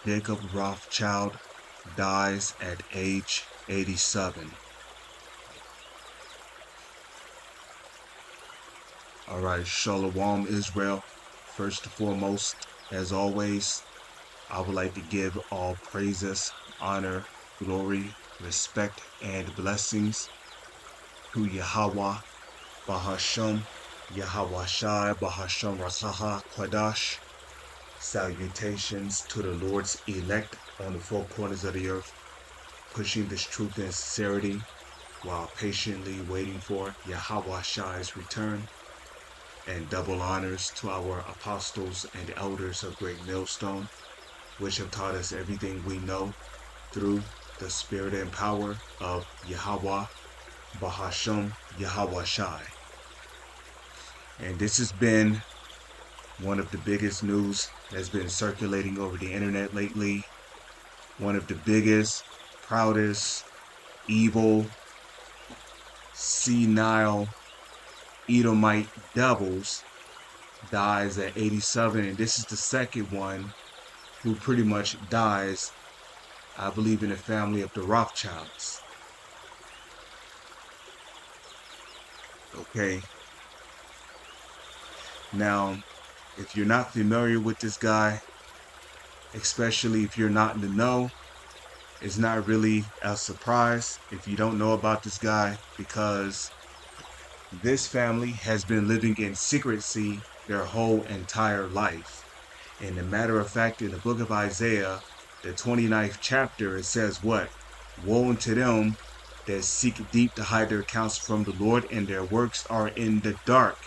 Jacob Rothchild dies at age 87. Alright, Shalom Israel. First and foremost, as always, I would like to give all praises, honor, glory, respect, and blessings to Yahweh, Bahasham, Yahweh Shai, Bahasham Rasaha Kwadash. Salutations to the Lord's elect on the four corners of the earth, pushing this truth and sincerity while patiently waiting for Yahweh Shai's return. And double honors to our apostles and elders of Great Millstone, which have taught us everything we know through the spirit and power of Yahweh, Bahasham, Yahweh Shai. And this has been one of the biggest news that's been circulating over the internet lately. One of the biggest, proudest, evil, senile, Edomite devils dies at 87. And this is the second one who pretty much dies, I believe, in the family of the Rothschilds. Okay. Now, if you're not familiar with this guy, especially if you're not in the know, it's not really a surprise if you don't know about this guy, because this family has been living in secrecy their whole entire life. And a matter of fact, in the book of Isaiah, the 29th chapter, it says what? Woe unto them that seek deep to hide their accounts from the Lord, and their works are in the dark.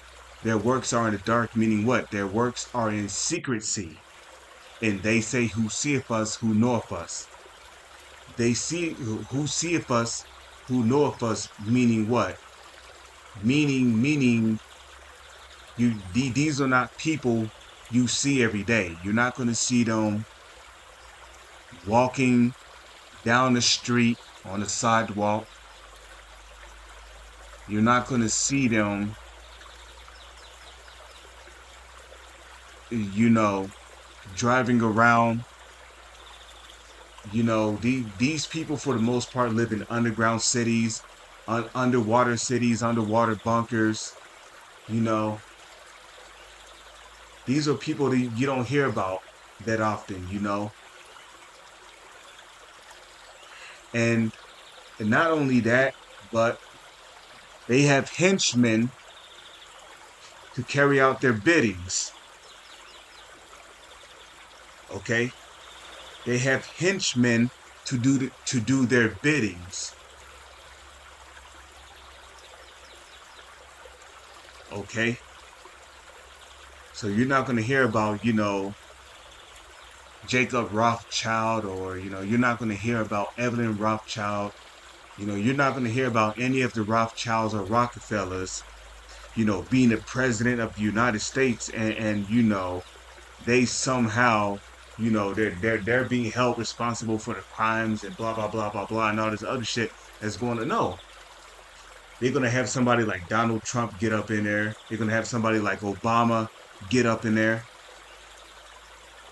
Their works are in the dark, meaning what? Their works are in secrecy. And they say, who seeth us, who knoweth us? They see who seeth us, who knoweth us, meaning what? Meaning these are not people you see every day. You're not going to see them walking down the street on the sidewalk. You're not going to see them, driving around. These people, for the most part, live in underground cities, underwater cities, underwater bunkers. These are people that you don't hear about that often, And not only that, but they have henchmen to carry out their biddings. Okay? They have henchmen to do their biddings. Okay? So you're not going to hear about, Jacob Rothschild, or, you're not going to hear about Evelyn Rothschild. You're not going to hear about any of the Rothschilds or Rockefellers, being the president of the United States, and they somehow, they're being held responsible for the crimes and blah, blah, blah, blah, blah, and all this other shit that's going to know. They're going to have somebody like Donald Trump get up in there. They're going to have somebody like Obama get up in there.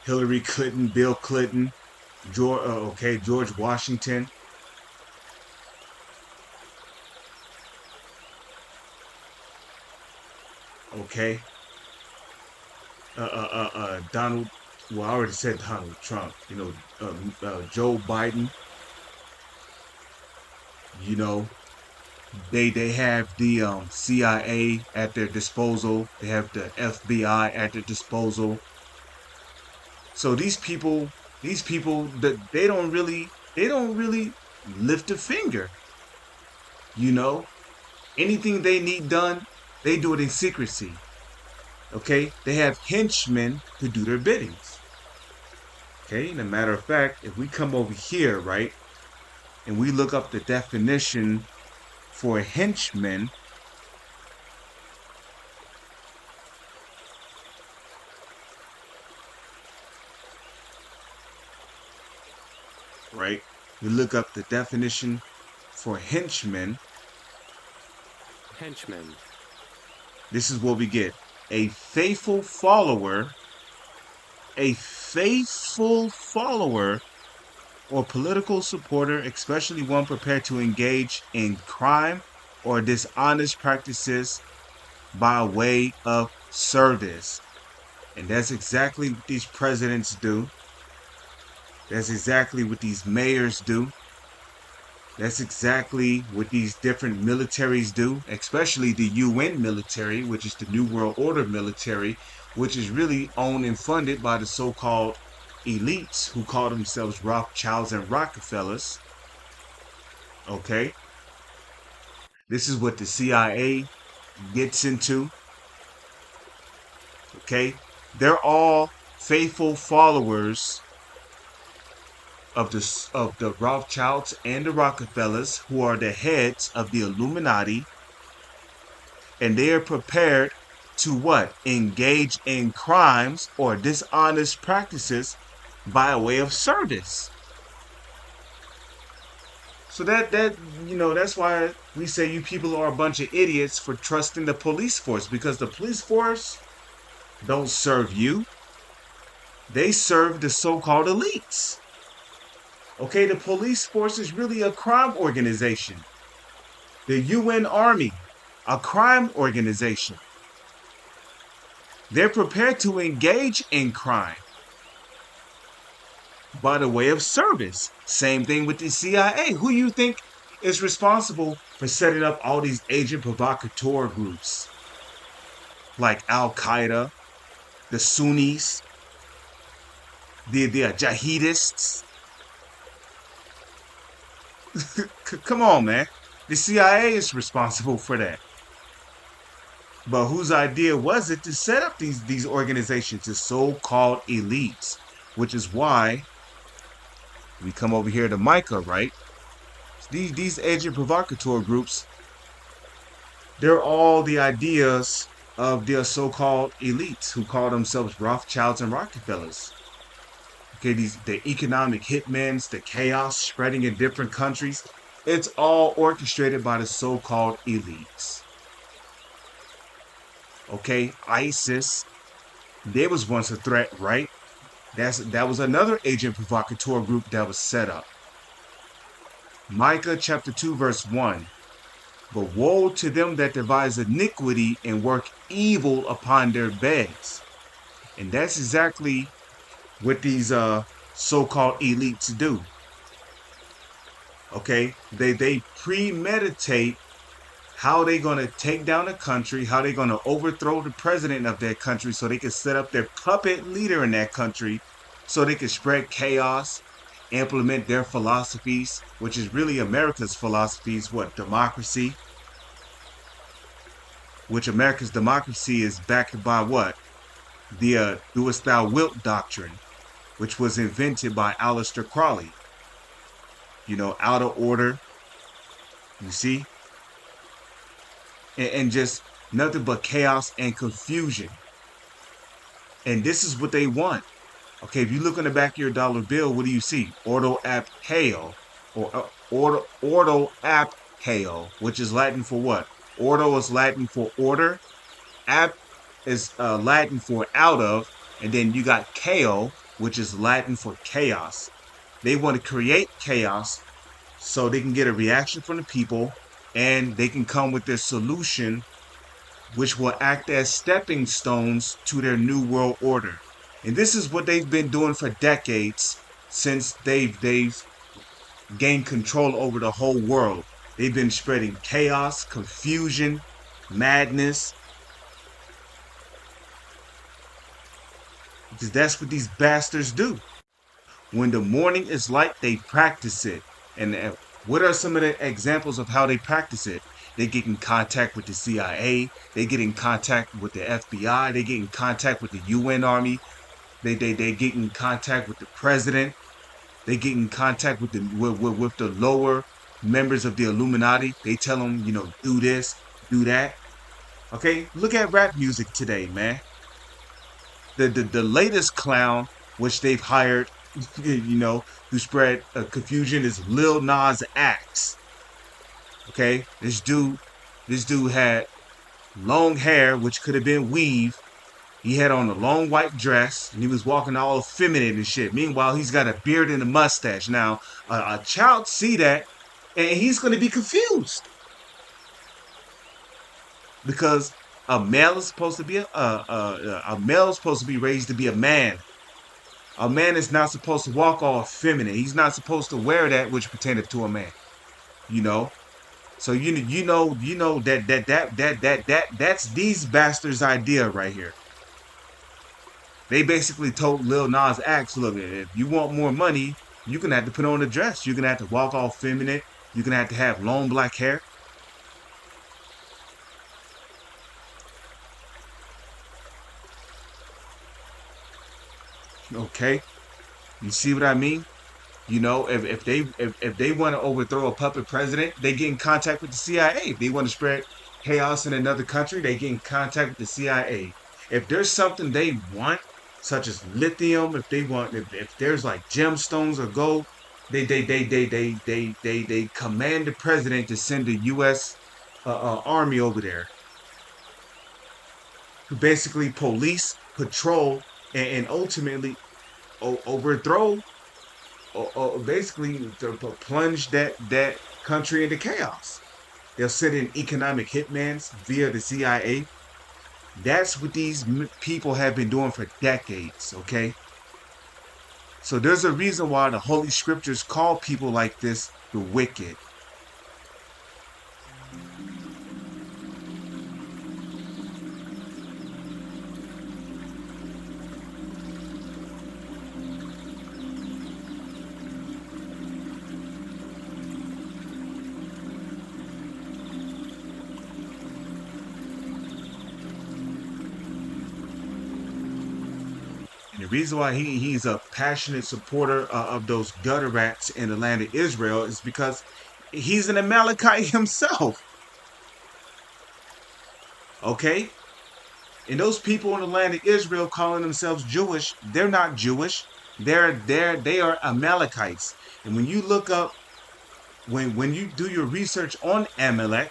Hillary Clinton, Bill Clinton, George Washington. Okay. Donald, well, I already said Donald Trump, Joe Biden, they have the CIA at their disposal. They have the FBI at their disposal. So these people that they don't really lift a finger. Anything they need done, they do it in secrecy. Okay, they have henchmen to do their biddings. Okay, and a matter of fact, if we come over here, right, and we look up the definition for a henchman, right, we look up the definition for henchman. This is what we get: a faithful follower A faithful follower or political supporter, especially one prepared to engage in crime or dishonest practices by way of service. And that's exactly what these presidents do. That's exactly what these mayors do. That's exactly what these different militaries do, especially the UN military, which is the New World Order military, which is really owned and funded by the so-called elites who call themselves Rothschilds and Rockefellers. Okay? This is what the CIA gets into. Okay? They're all faithful followers of the Rothschilds and the Rockefellers, who are the heads of the Illuminati, and they are prepared to what? Engage in crimes or dishonest practices by way of service. So that's why we say you people are a bunch of idiots for trusting the police force, because the police force don't serve you. They serve the so-called elites. Okay, the police force is really a crime organization. The UN Army, a crime organization. They're prepared to engage in crime by the way of service. Same thing with the CIA. Who you think is responsible for setting up all these agent provocateur groups like Al Qaeda, the Sunnis, the jihadists? Come on, man. The CIA is responsible for that. But whose idea was it to set up these organizations, the so-called elites? Which is why we come over here to Micah, right? These agent provocateur groups, they're all the ideas of their so-called elites who call themselves Rothschilds and Rockefellers. Okay, the economic hitmen, the chaos spreading in different countries, it's all orchestrated by the so-called elites. Okay, ISIS, they was once a threat, right? That was another agent provocateur group that was set up. Micah chapter 2 verse 1. But woe to them that devise iniquity and work evil upon their beds. And that's exactly what these so-called elites do. Okay, they premeditate how they gonna take down a country, how they gonna overthrow the president of their country so they can set up their puppet leader in that country so they can spread chaos, implement their philosophies, which is really America's philosophies, what? Democracy. Which America's democracy is backed by what? The doest thou wilt doctrine, which was invented by Aleister Crowley. Out of order, you see? And just nothing but chaos and confusion. And this is what they want. Okay, if you look on the back of your dollar bill, what do you see? Ordo ap hail, or ordo ap hail, which is Latin for what? Ordo is Latin for order. Ap is Latin for out of, and then you got chaos, which is Latin for chaos. They want to create chaos so they can get a reaction from the people, and they can come with their solution, which will act as stepping stones to their new world order. And this is what they've been doing for decades, since they've gained control over the whole world. They've been spreading chaos, confusion, madness. Because that's what these bastards do. When the morning is light, they practice it. And what are some of the examples of how they practice it? They get in contact with the CIA. They get in contact with the FBI. They get in contact with the UN Army. They get in contact with the president. They get in contact with the lower members of the Illuminati. They tell them, do this, do that. Okay, look at rap music today, man. The latest clown, which they've hired, to spread confusion, is Lil Nas X. Okay, this dude had long hair, which could have been weave, He had on a long white dress and he was walking all effeminate and shit. Meanwhile, he's got a beard and a mustache. Now, a child see that and he's going to be confused because a male is supposed to be a male is supposed to be raised to be a man. A man is not supposed to walk all feminine. He's not supposed to wear that which pertaineth to a man. You know. So you know that's these bastards' idea right here. They basically told Lil Nas X, look, if you want more money, you're gonna have to put on a dress. You're gonna have to walk all feminine. You're gonna have to have long black hair. Okay, you see what I mean? You know, if they want to overthrow a puppet president, they get in contact with the CIA. If they want to spread chaos in another country, they get in contact with the CIA. If there's something they want, such as lithium, if there's like gemstones or gold, they command the president to send the U.S. Army over there to basically police, patrol, and ultimately overthrow basically to plunge that country into chaos. They'll send in economic hitmans via the CIA. That's what these people have been doing for decades, okay? So there's a reason why the Holy Scriptures call people like this the wicked. And the reason why he's a passionate supporter of those gutter rats in the land of Israel is because he's an Amalekite himself, okay? And those people in the land of Israel calling themselves Jewish, they're not Jewish. They are Amalekites. And when you look up, when you do your research on Amalek,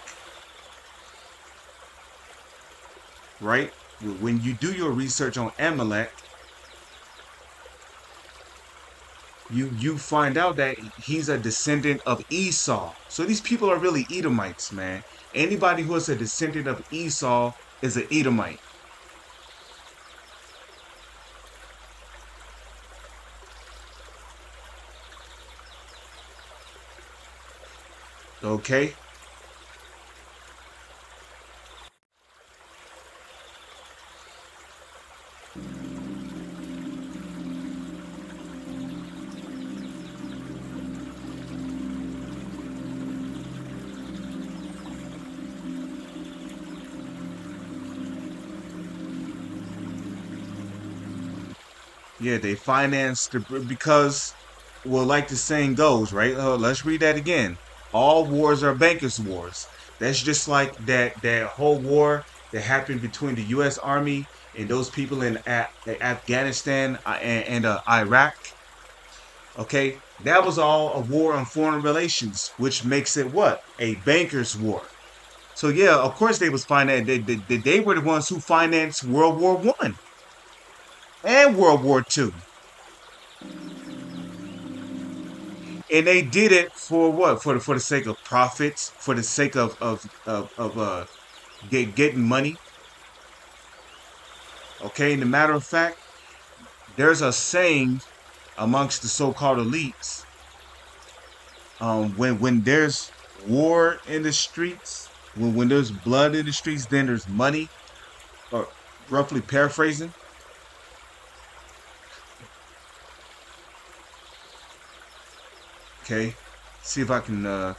right? When you do your research on Amalek, you find out that he's a descendant of Esau. So these people are really Edomites, man. Anybody who is a descendant of Esau is an Edomite. Okay? Yeah, they financed because, well, like the saying goes, right? Let's read that again. All wars are bankers' wars. That's just like that whole war that happened between the U.S. Army and those people in Afghanistan and Iraq. Okay, that was all a war on foreign relations, which makes it what a bankers' war. So yeah, of course they was financed. They were the ones who financed World War I and World War II. And they did it for what? For the sake of profits, for the sake of getting money. Okay. And the matter of fact, there's a saying amongst the so-called elites. When there's war in the streets, when there's blood in the streets, then there's money. Or roughly paraphrasing. Okay. See if I can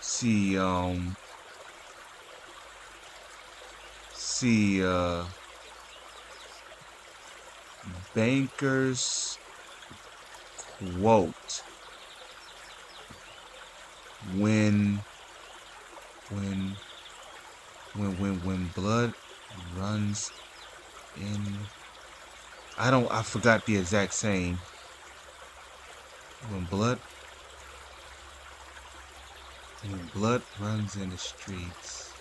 see see bankers quote when when when blood runs in I forgot the exact saying. When blood when blood runs in the streets.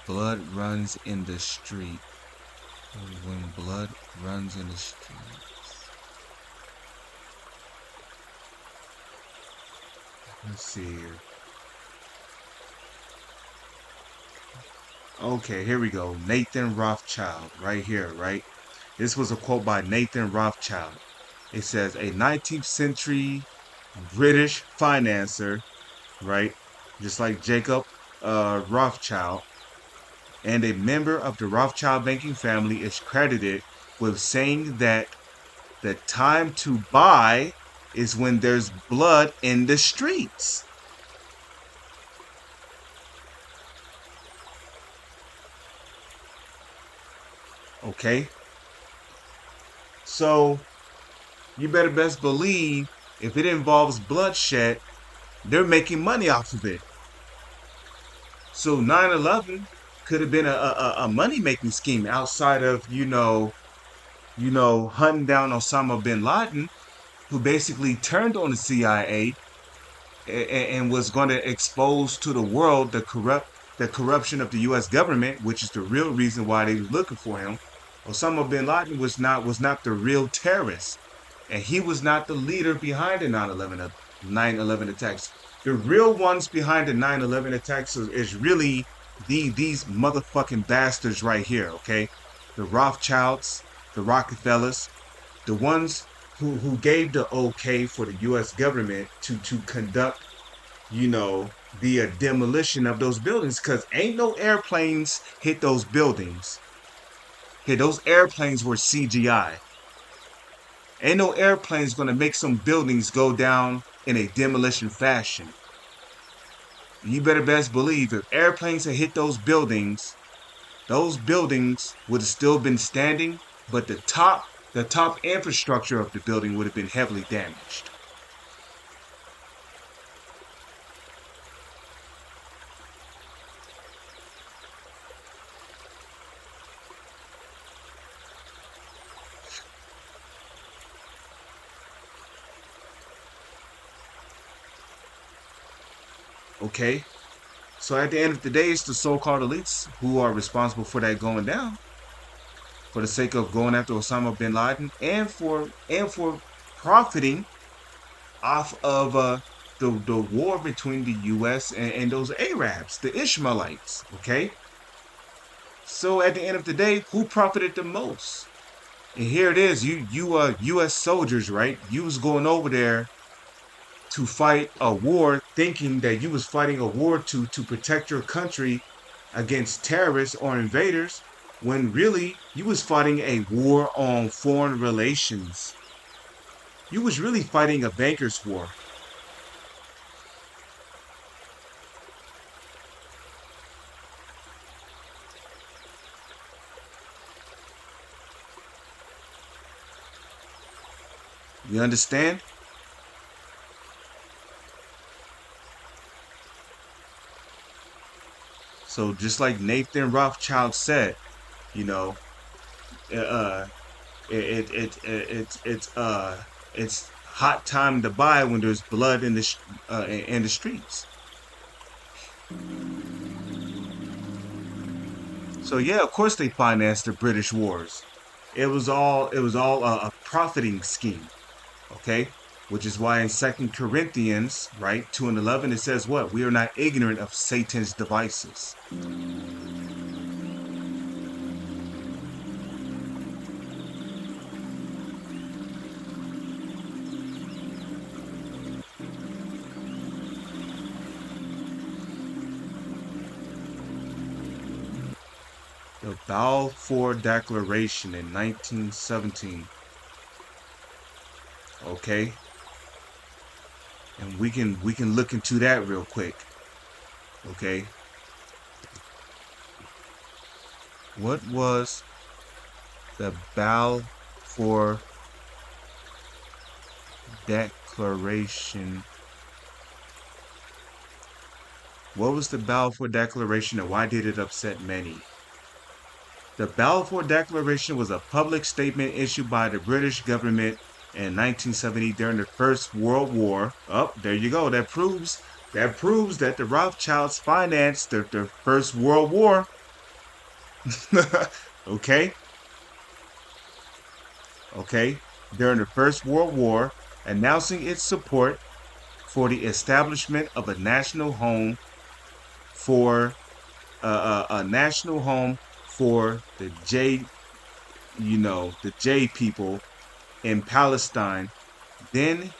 Blood runs in the street. When blood runs in the streets. Let's see here. Okay, here we go. Nathan Rothschild, right here, right? This was a quote by Nathan Rothschild. It says, a 19th century British financier, right? Just like Jacob Rothschild, and a member of the Rothschild banking family is credited with saying that the time to buy is when there's blood in the streets. Okay? So you better best believe if it involves bloodshed, they're making money off of it. So 9/11 could have been a money making scheme outside of, hunting down Osama bin Laden, who basically turned on the CIA and was going to expose to the world the corruption of the U.S. government, which is the real reason why they were looking for him. Osama bin Laden was not the real terrorist, and he was not the leader behind the 9/11 attacks. The real ones behind the 9/11 attacks is really these motherfucking bastards right here. Okay, the Rothschilds, the Rockefellers, the ones who gave the okay for the U.S. government to conduct, you know, the demolition of those buildings, because ain't no airplanes hit those buildings. Hey, those airplanes were CGI. Ain't no airplanes gonna make some buildings go down in a demolition fashion. You better best believe if airplanes had hit those buildings would have still been standing, but the top infrastructure of the building would have been heavily damaged. Okay? So at the end of the day, it's the so-called elites who are responsible for that going down, for the sake of going after Osama bin Laden, and for profiting off of the war between the U.S. and those Arabs, the Ishmaelites. Okay, so at the end of the day, who profited the most? And here it is, you U.S. soldiers, right? You was going over there to fight a war, thinking that you was fighting a war to protect your country against terrorists or invaders, when really you was fighting a war on foreign relations. You was really fighting a banker's war. You understand? So just like Nathan Rothschild said, you know, uh, it's hot time to buy when there's blood in the streets. So yeah, of course they financed the British wars. It was all a profiting scheme. Okay, which is why in Second Corinthians, right, 2:11, it says what? We are not ignorant of Satan's devices. The Balfour Declaration in 1917. Okay, and we can look into that real quick. Okay, What was the Balfour Declaration? What was the Balfour Declaration and why did it upset many? The Balfour Declaration was a public statement issued by the British government in 1970 during the First World War. Oh, there you go. That proves that the Rothschilds financed the First World War. Okay, okay. During the First World War, announcing its support for the establishment of a national home for a national home for the J people in Palestine, then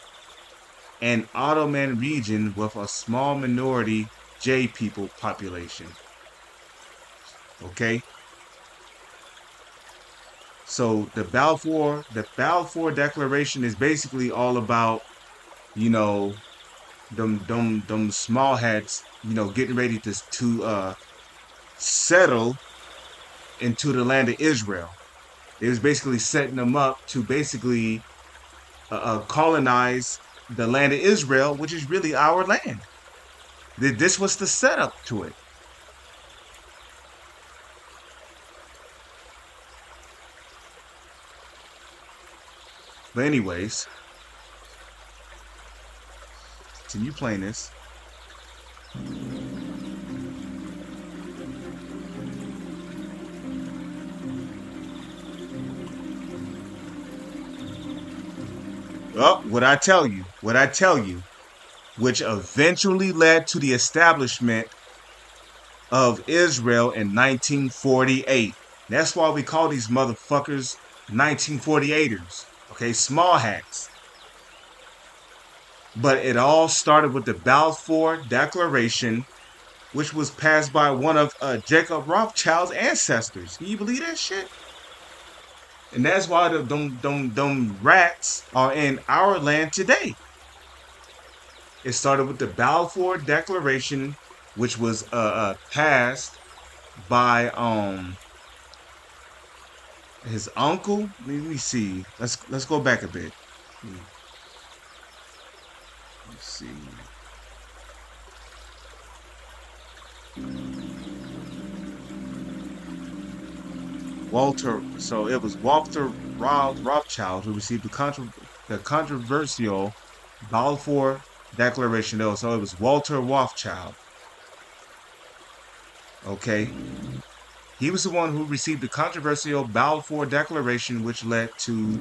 an Ottoman region with a small minority J people population. Okay, so the Balfour Declaration is basically all about you know them small hats getting ready to settle into the land of Israel. It was basically setting them up to basically colonize the land of Israel, which is really our land. This was the setup to it. But anyways, continue playing this. Oh, what I tell you, which eventually led to the establishment of Israel in 1948. That's why we call these motherfuckers 1948ers. Okay, small hats. But it all started with the Balfour Declaration, which was passed by one of Jacob Rothschild's ancestors. Can you believe that shit? And that's why them rats are in our land today. It started with the Balfour Declaration, which was passed by his uncle. Let me see. Let's go back a bit. Let's see. Walter. So it was Walter Rothschild who received the controversial Balfour Declaration. Though, so it was Walter Rothschild. Okay, he was the one who received the controversial Balfour Declaration, which led to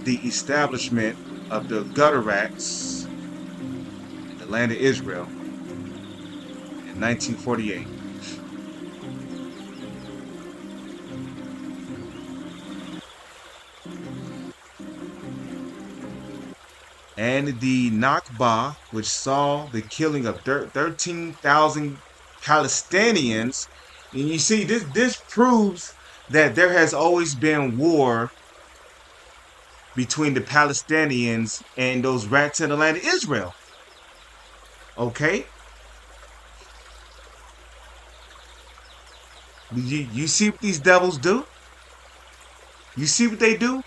the establishment of the Gutterats in the land of Israel in 1948. And the Nakba, which saw the killing of 13,000 Palestinians. And you see, this proves that there has always been war between the Palestinians and those rats in the land of Israel. Okay? You see what these devils do? You see what they do?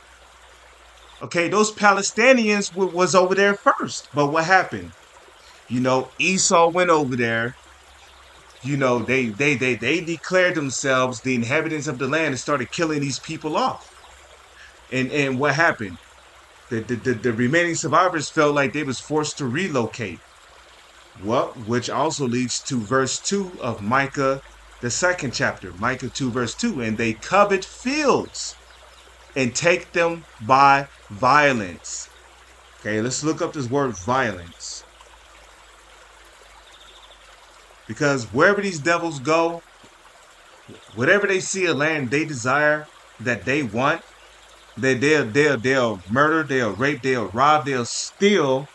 Okay, those Palestinians was over there first. But what happened? Esau went over there. They declared themselves the inhabitants of the land and started killing these people off. And what happened? The remaining survivors felt like they was forced to relocate. Well, which also leads to verse 2 of Micah, the second chapter, Micah 2, verse 2. And they covet fields and take them by violence. Okay, let's look up this word violence. Because wherever these devils go, whatever they see a land they desire that they want, they'll murder, they'll rape, they'll rob, they'll steal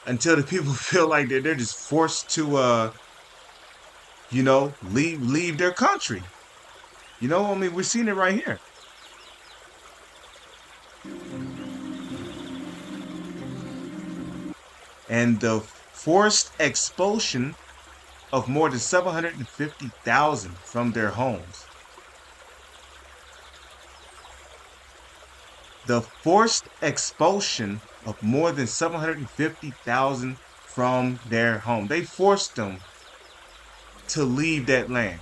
until the people feel like they're just forced to leave their country. I mean, we're seeing it right here. And the forced expulsion of more than 750,000 from their homes. The forced expulsion of more than 750,000 from their home. They forced them to leave that land.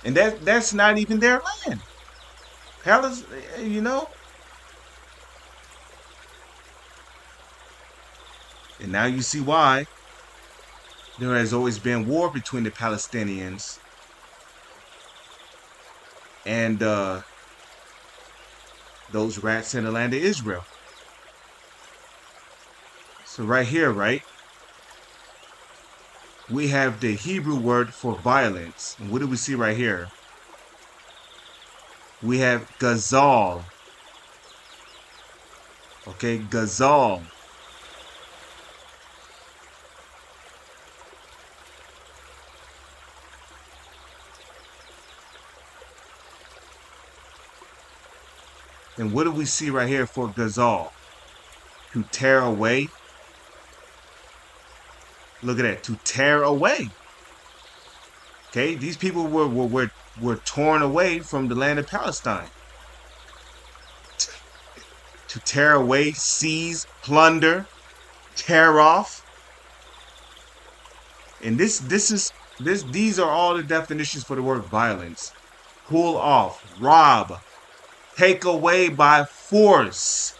And that's not even their land. Palace, you know? And now you see why there has always been war between the Palestinians and those rats in the land of Israel. So right here, right, we have the Hebrew word for violence. And what do we see right here? We have gazal. Okay, gazal. And what do we see right here for gazal? To tear away. Look at that, to tear away. Okay, these people were torn away from the land of Palestine. To tear away, seize, plunder, tear off. And these are all the definitions for the word violence. Pull off, rob, take away by force.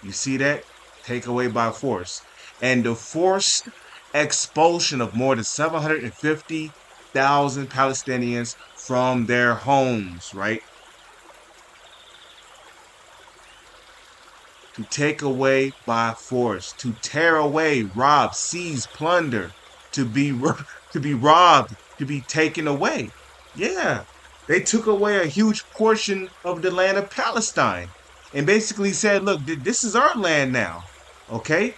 You see that? Take away by force. And the forced expulsion of more than 750,000 Palestinians from their homes, right? To take away by force, to tear away, rob, seize, plunder, to be robbed, to be taken away. Yeah, they took away a huge portion of the land of Palestine and basically said, look, this is our land now. Okay?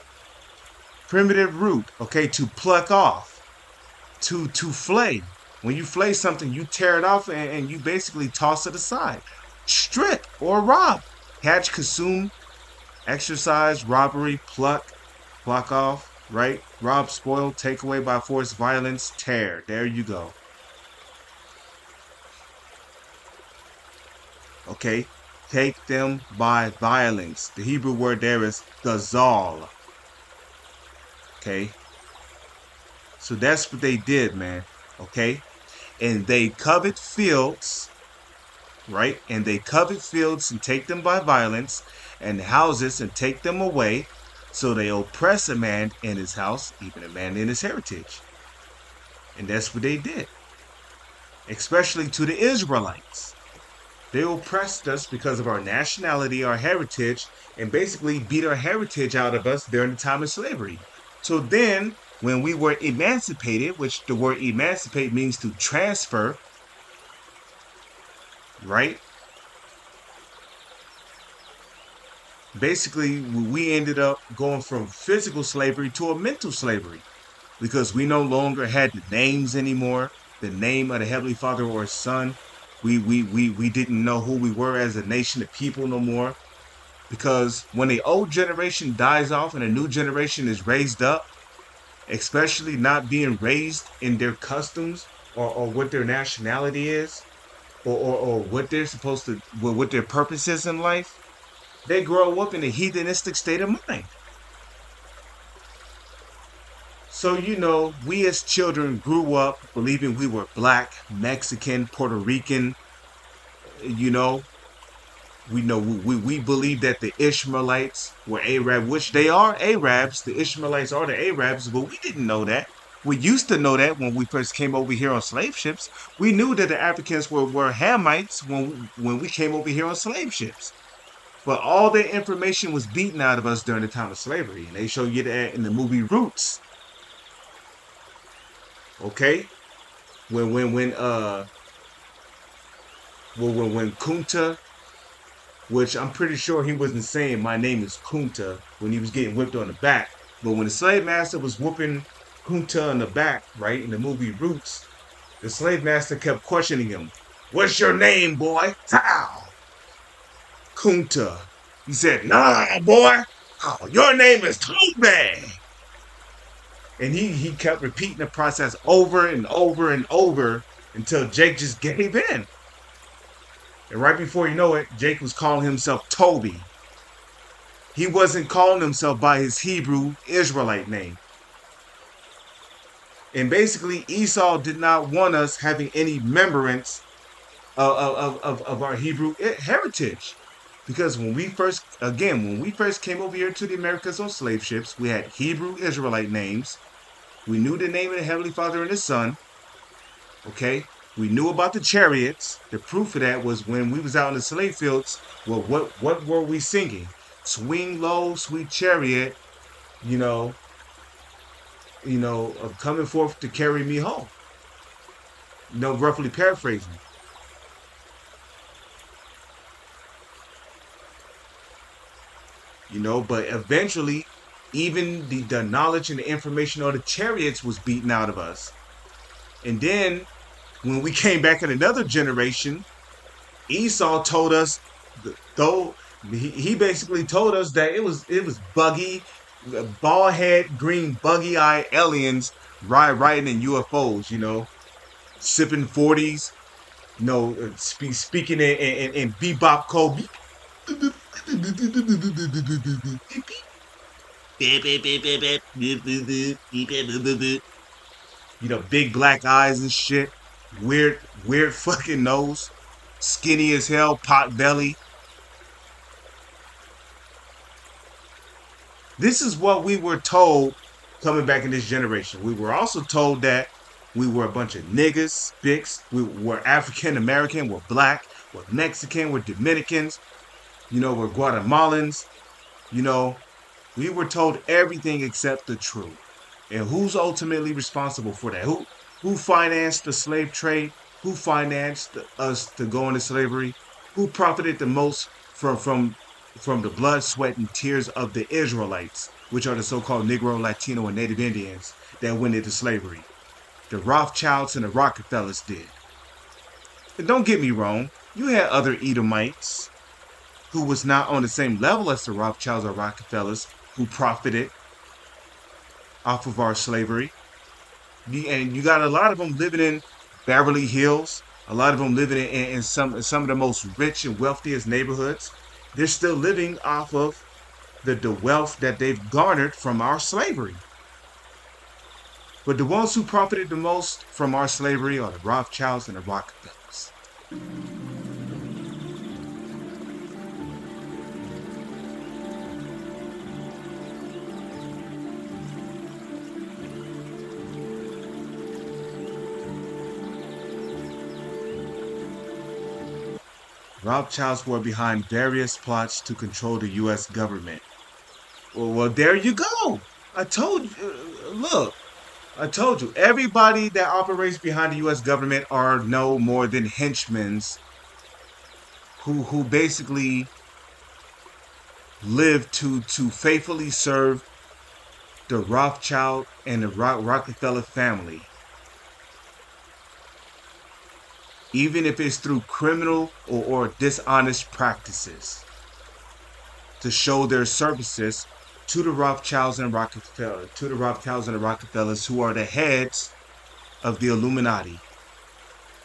Primitive root, okay, to pluck off, to flay. When you flay something, you tear it off and you basically toss it aside. Strip or rob. Catch, consume, exercise, robbery, pluck off, right? Rob, spoil, take away by force, violence, tear. There you go. Okay? Take them by violence. The Hebrew word there is gazal. Okay? So that's what they did, man. Okay? And they covet fields, right? And they covet fields and take them by violence, and houses and take them away. So they oppress a man in his house, even a man in his heritage. And that's what they did. Especially to the Israelites. They oppressed us because of our nationality, our heritage, and basically beat our heritage out of us during the time of slavery. So then, when we were emancipated, which the word emancipate means to transfer, right? Basically, we ended up going from physical slavery to a mental slavery because we no longer had the names anymore, the name of the Heavenly Father or His Son. We didn't know who we were as a nation of people no more, because when the old generation dies off and a new generation is raised up, especially not being raised in their customs or what their nationality is, or what they're supposed to, what their purpose is in life, they grow up in a heathenistic state of mind. So, we as children grew up believing we were black, Mexican, Puerto Rican. We believe that the Ishmaelites were Arab, which they are Arabs. The Ishmaelites are the Arabs, but we didn't know that. We used to know that when we first came over here on slave ships. We knew that the Africans were Hamites when we came over here on slave ships. But all that information was beaten out of us during the time of slavery, and they show you that in the movie Roots. Okay, when Kunta, which I'm pretty sure he wasn't saying my name is Kunta when he was getting whipped on the back, but when the slave master was whooping Kunta on the back, right, in the movie Roots, the slave master kept questioning him. What's your name, boy? How? Kunta. He said, nah, boy. Oh, your name is Toby. And he kept repeating the process over and over and over until Jake just gave in. And right before you know it, Jake was calling himself Toby. He wasn't calling himself by his Hebrew Israelite name. And basically, Esau did not want us having any remembrance of our Hebrew heritage. Because when we first came over here to the Americas on slave ships, we had Hebrew Israelite names. We knew the name of the Heavenly Father and the Son. Okay, we knew about the chariots. The proof of that was when we was out in the slave fields. Well, what were we singing? Swing low, sweet chariot. You know, coming forth to carry me home. Roughly paraphrasing. But eventually, even the knowledge and the information of the chariots was beaten out of us. And then when we came back in another generation, Esau told us, though he basically told us that it was buggy, bald head, green, buggy eye aliens riding in UFOs. Sipping 40s. Speaking in bebop code. Big black eyes and shit. Weird fucking nose. Skinny as hell, pot belly. This is what we were told coming back in this generation. We were also told that we were a bunch of niggas, spicks. We were African American, we're black, we're Mexican, we're Dominicans, we're Guatemalans. We were told everything except the truth. And who's ultimately responsible for that? Who financed the slave trade? Who financed us to go into slavery? Who profited the most from the blood, sweat, and tears of the Israelites, which are the so-called Negro, Latino, and Native Indians that went into slavery? The Rothschilds and the Rockefellers did. And don't get me wrong, you had other Edomites who was not on the same level as the Rothschilds or Rockefellers who profited off of our slavery. And you got a lot of them living in Beverly Hills, a lot of them living in some of the most rich and wealthiest neighborhoods. They're still living off of the wealth that they've garnered from our slavery. But the ones who profited the most from our slavery are the Rothschilds and the Rockefellers. Rothschilds were behind various plots to control the U.S. government. Well, there you go. I told you. Look, I told you. Everybody that operates behind the U.S. government are no more than henchmen who basically live to faithfully serve the Rothschild and the Rockefeller family. Even if it's through criminal or dishonest practices, to show their services to the Rothschilds and the Rockefellers, who are the heads of the Illuminati.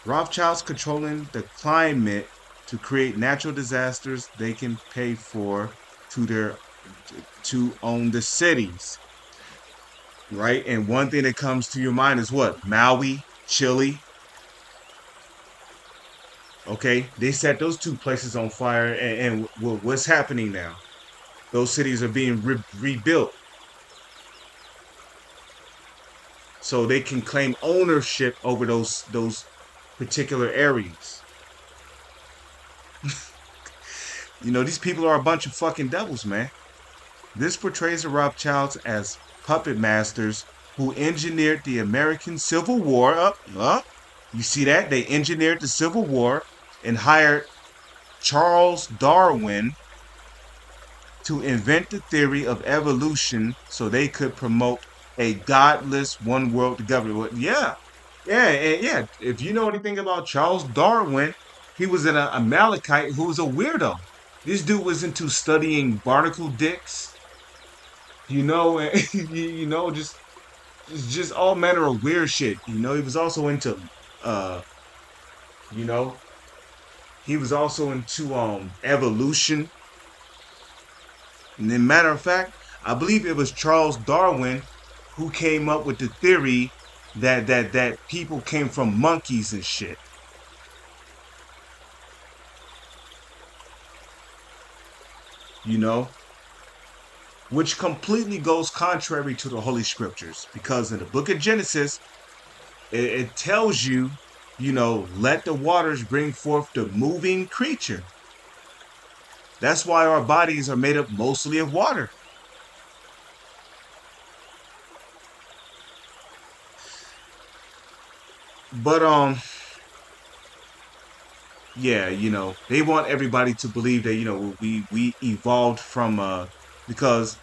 Rothschilds controlling the climate to create natural disasters they can pay for to own the cities. Right? And one thing that comes to your mind is what? Maui, Chile. Okay, they set those two places on fire, and what's happening now? Those cities are being rebuilt so they can claim ownership over those particular areas. These people are a bunch of fucking devils, man. This portrays the Rothschilds as puppet masters who engineered the American Civil War. You see that? They engineered the Civil War and hired Charles Darwin to invent the theory of evolution so they could promote a godless one world government. Yeah. If you know anything about Charles Darwin, he was an Amalekite who was a weirdo. This dude was into studying barnacle dicks. Just It's just all manner of weird shit. He was also into uh you know, he was also into evolution. And then matter of fact, I believe it was Charles Darwin who came up with the theory that people came from monkeys and shit, you know, which completely goes contrary to the Holy Scriptures because in the book of Genesis, it tells you, let the waters bring forth the moving creature. That's why our bodies are made up mostly of water. But yeah, they want everybody to believe that, we evolved from because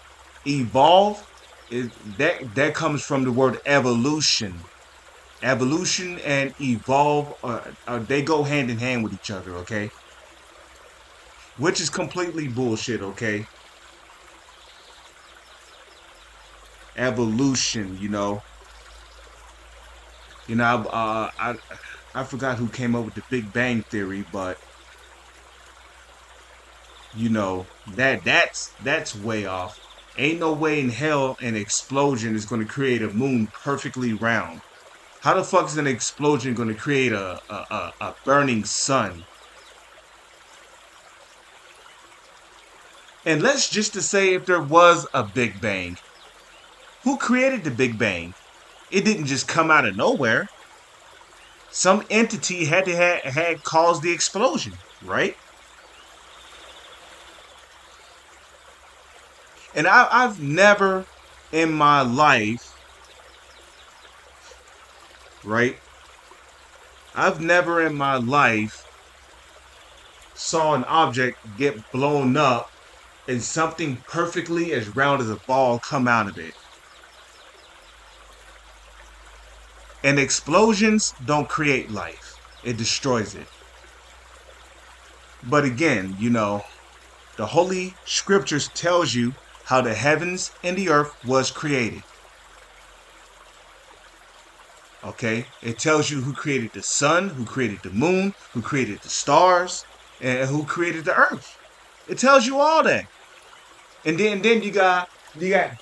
evolve is that comes from the word evolution. Evolution and evolve they go hand in hand with each other, okay? Which is completely bullshit, okay? Evolution, you know, I forgot who came up with the Big Bang theory, but that's way off. Ain't no way in hell an explosion is going to create a moon perfectly round. How the fuck is an explosion going to create a burning sun? And let's just to say if there was a Big Bang, who created the Big Bang? It didn't just come out of nowhere. Some entity had caused the explosion, right? And I've never in my life, right? I've never in my life saw an object get blown up and something perfectly as round as a ball come out of it. And explosions don't create life. It destroys it. But again, the Holy Scriptures tells you how the heavens and the earth was created. Okay? It tells you who created the sun, who created the moon, who created the stars, and who created the earth. It tells you all that. And then you got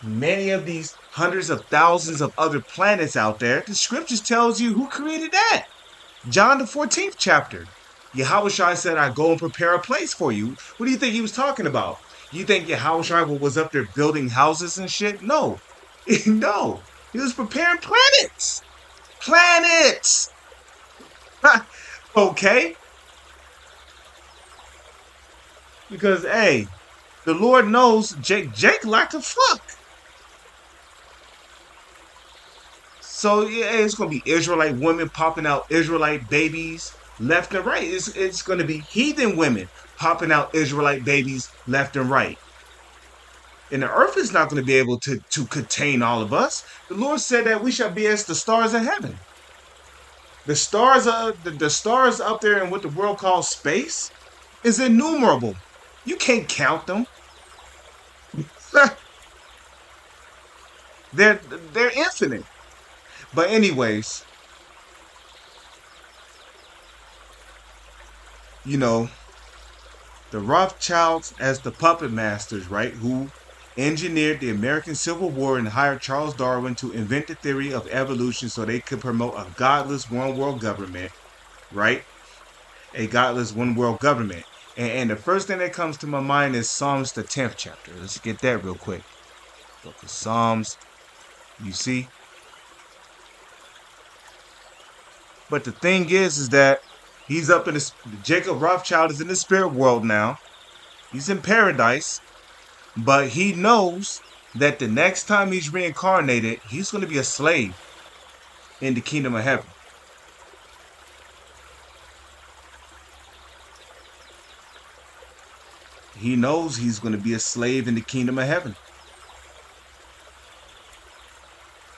many of these hundreds of thousands of other planets out there. The scriptures tells you who created that. John the 14th chapter. Yahushua said, I go and prepare a place for you. What do you think he was talking about? You think Yahushua was up there building houses and shit? No. No. He was preparing planets. Planets. Okay. Because, hey, the Lord knows Jake like to fuck. So yeah, it's gonna be Israelite women popping out Israelite babies left and right. It's gonna be heathen women popping out Israelite babies left and right. And the earth is not gonna be able to contain all of us. The Lord said that we shall be as the stars of heaven. The stars the stars up there in what the world calls space is innumerable. You can't count them. they're infinite. But anyways, you know, the Rothschilds as the puppet masters, right, who engineered the American Civil War and hired Charles Darwin to invent the theory of evolution so they could promote a godless one world government, right? A godless one world government. And the first thing that comes to my mind is Psalms, the 10th chapter. Let's get that real quick. Book of Psalms, you see? But the thing is that he's up in the Jacob Rothschild is in the spirit world now. He's in paradise, but he knows that the next time he's reincarnated, he's going to be a slave in the kingdom of heaven. He knows he's going to be a slave in the kingdom of heaven.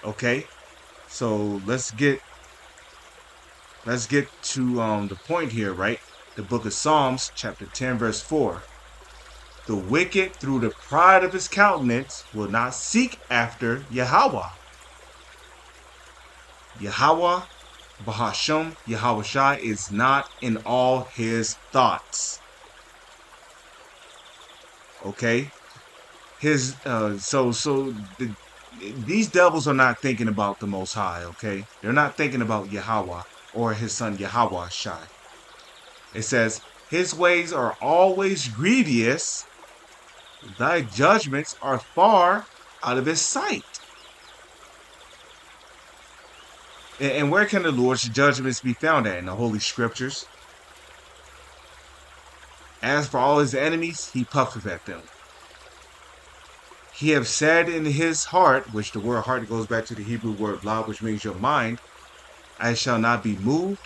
Okay, so let's get to the point here, right? The book of Psalms, chapter 10, verse 4. The wicked, through the pride of his countenance, will not seek after Yahweh. Yahweh, Bahasham, Yahweh Shai is not in all his thoughts. Okay? These devils are not thinking about the Most High, okay? They're not thinking about Yahweh or his son Yahweh Shai. It says, his ways are always grievous, thy judgments are far out of his sight. And where can the Lord's judgments be found at? In the Holy Scriptures. As for all his enemies, he puffeth at them. He have said in his heart, which the word heart goes back to the Hebrew word lav, which means your mind, I shall not be moved,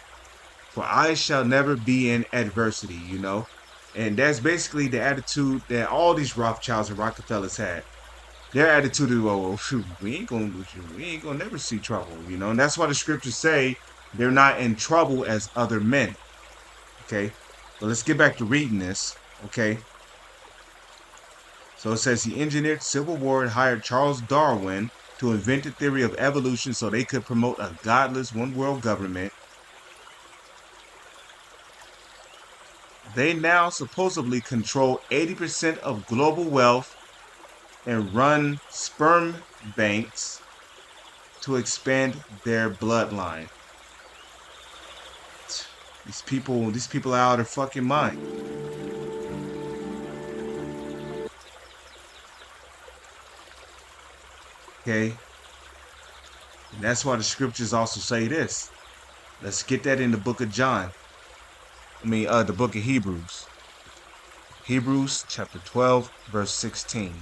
for I shall never be in adversity, you know? And that's basically the attitude that all these Rothschilds and Rockefellers had. Their attitude is, well, shoot, we ain't gonna never see trouble, you know? And that's why the scriptures say they're not in trouble as other men. Okay. But let's get back to reading this. Okay. So it says he engineered Civil War and hired Charles Darwin to invent the theory of evolution so they could promote a godless one world government. They now supposedly control 80% of global wealth and run sperm banks to expand their bloodline. These people are out of their fucking mind. Okay. And that's why the scriptures also say this. Let's get that in the book of John. The book of Hebrews. Hebrews chapter 12, verse 16.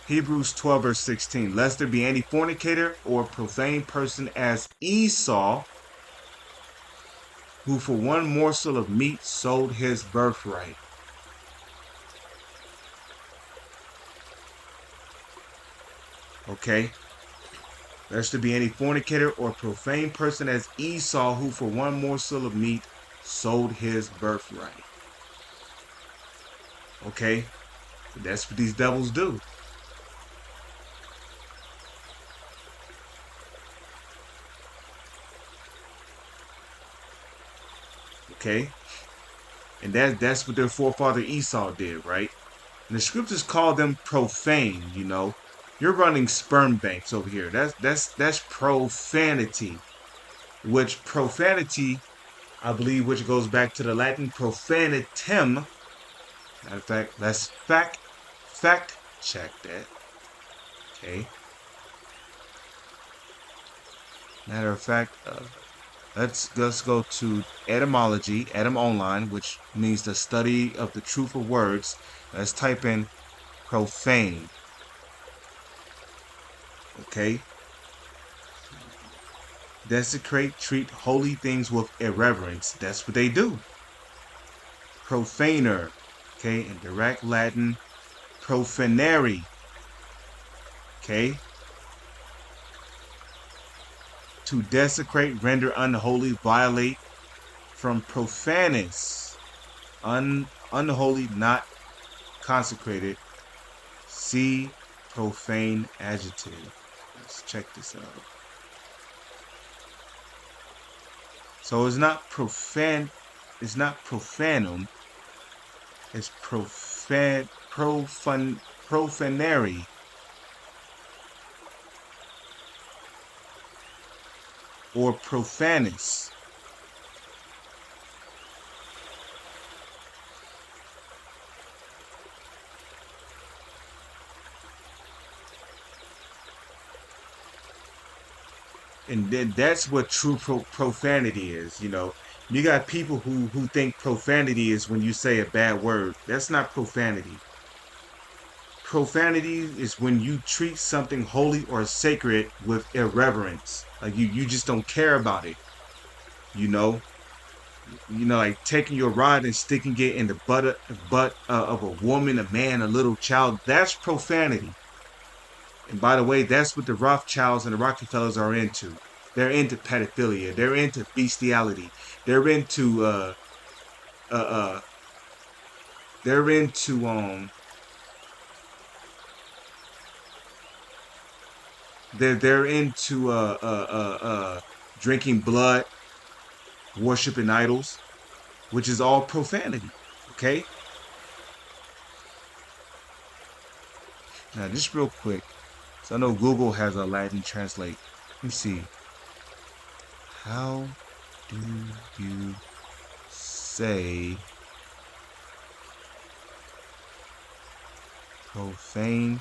Hebrews 12, verse 16. Lest there be any fornicator or profane person as Esau, who for one morsel of meat sold his birthright. Okay? Lest there be any fornicator or profane person as Esau, who for one morsel of meat sold his birthright. Okay? That's what these devils do. Okay? And that's what their forefather Esau did, right? And the scriptures call them profane, you know. You're running sperm banks over here. That's profanity. Which profanity, I believe, which goes back to the Latin profanitem. Matter of fact, let's fact check that. Okay. Matter of fact, let's go to etymology, etym online, which means the study of the truth of words. Let's type in profane. Okay. Desecrate, treat holy things with irreverence. That's what they do. Profaner. Okay. In direct Latin, profanare. Okay. To desecrate, render unholy, violate. From profanus. Unholy, not consecrated. See profane adjective. Let's check this out. So it's not profane. It's not profanum. It's profanary. Or profanus. And then that's what true profanity is, you know. You got people who think profanity is when you say a bad word. That's not profanity. Profanity is when you treat something holy or sacred with irreverence. Like you just don't care about it. You know, like taking your rod and sticking it in the butt of a woman, a man, a little child. That's profanity. And by the way, that's what the Rothschilds and the Rockefellers are into. They're into pedophilia. They're into bestiality. They're into they're into They're into drinking blood, worshiping idols, which is all profanity. Okay. Now, just real quick, so I know Google has a Latin translate. Let me see. How do you say profane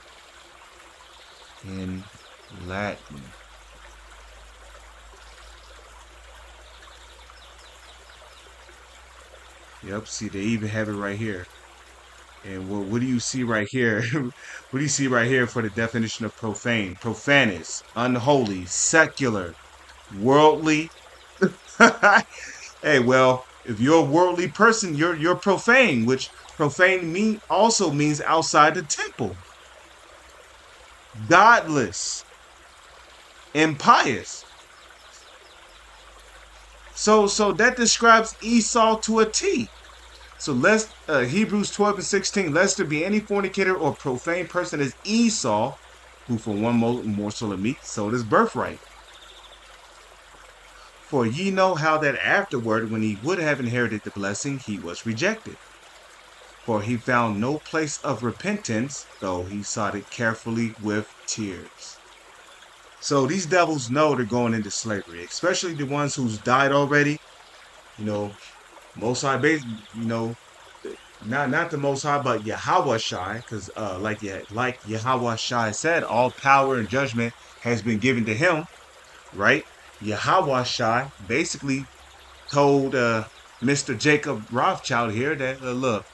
in Latin? Yep, see, they even have it right here. And what do you see right here? What do you see right here for the definition of profane? Profanus, unholy, secular, worldly. Hey, well, if you're a worldly person, you're profane, which profane also means outside the temple. Godless, impious. So that describes Esau to a T. So lest Hebrews 12 and 16, lest there be any fornicator or profane person as Esau, who for one morsel of meat sold his birthright. For ye know how that afterward, when he would have inherited the blessing, he was rejected. For he found no place of repentance, though he sought it carefully with tears. So these devils know they're going into slavery, especially the ones who's died already. You know, Most High, not the Most High, but Yahweh Shai, because like Yahweh Shai said, all power and judgment has been given to him, right? Yahweh Shai basically told Mr. Jacob Rothchild here that look,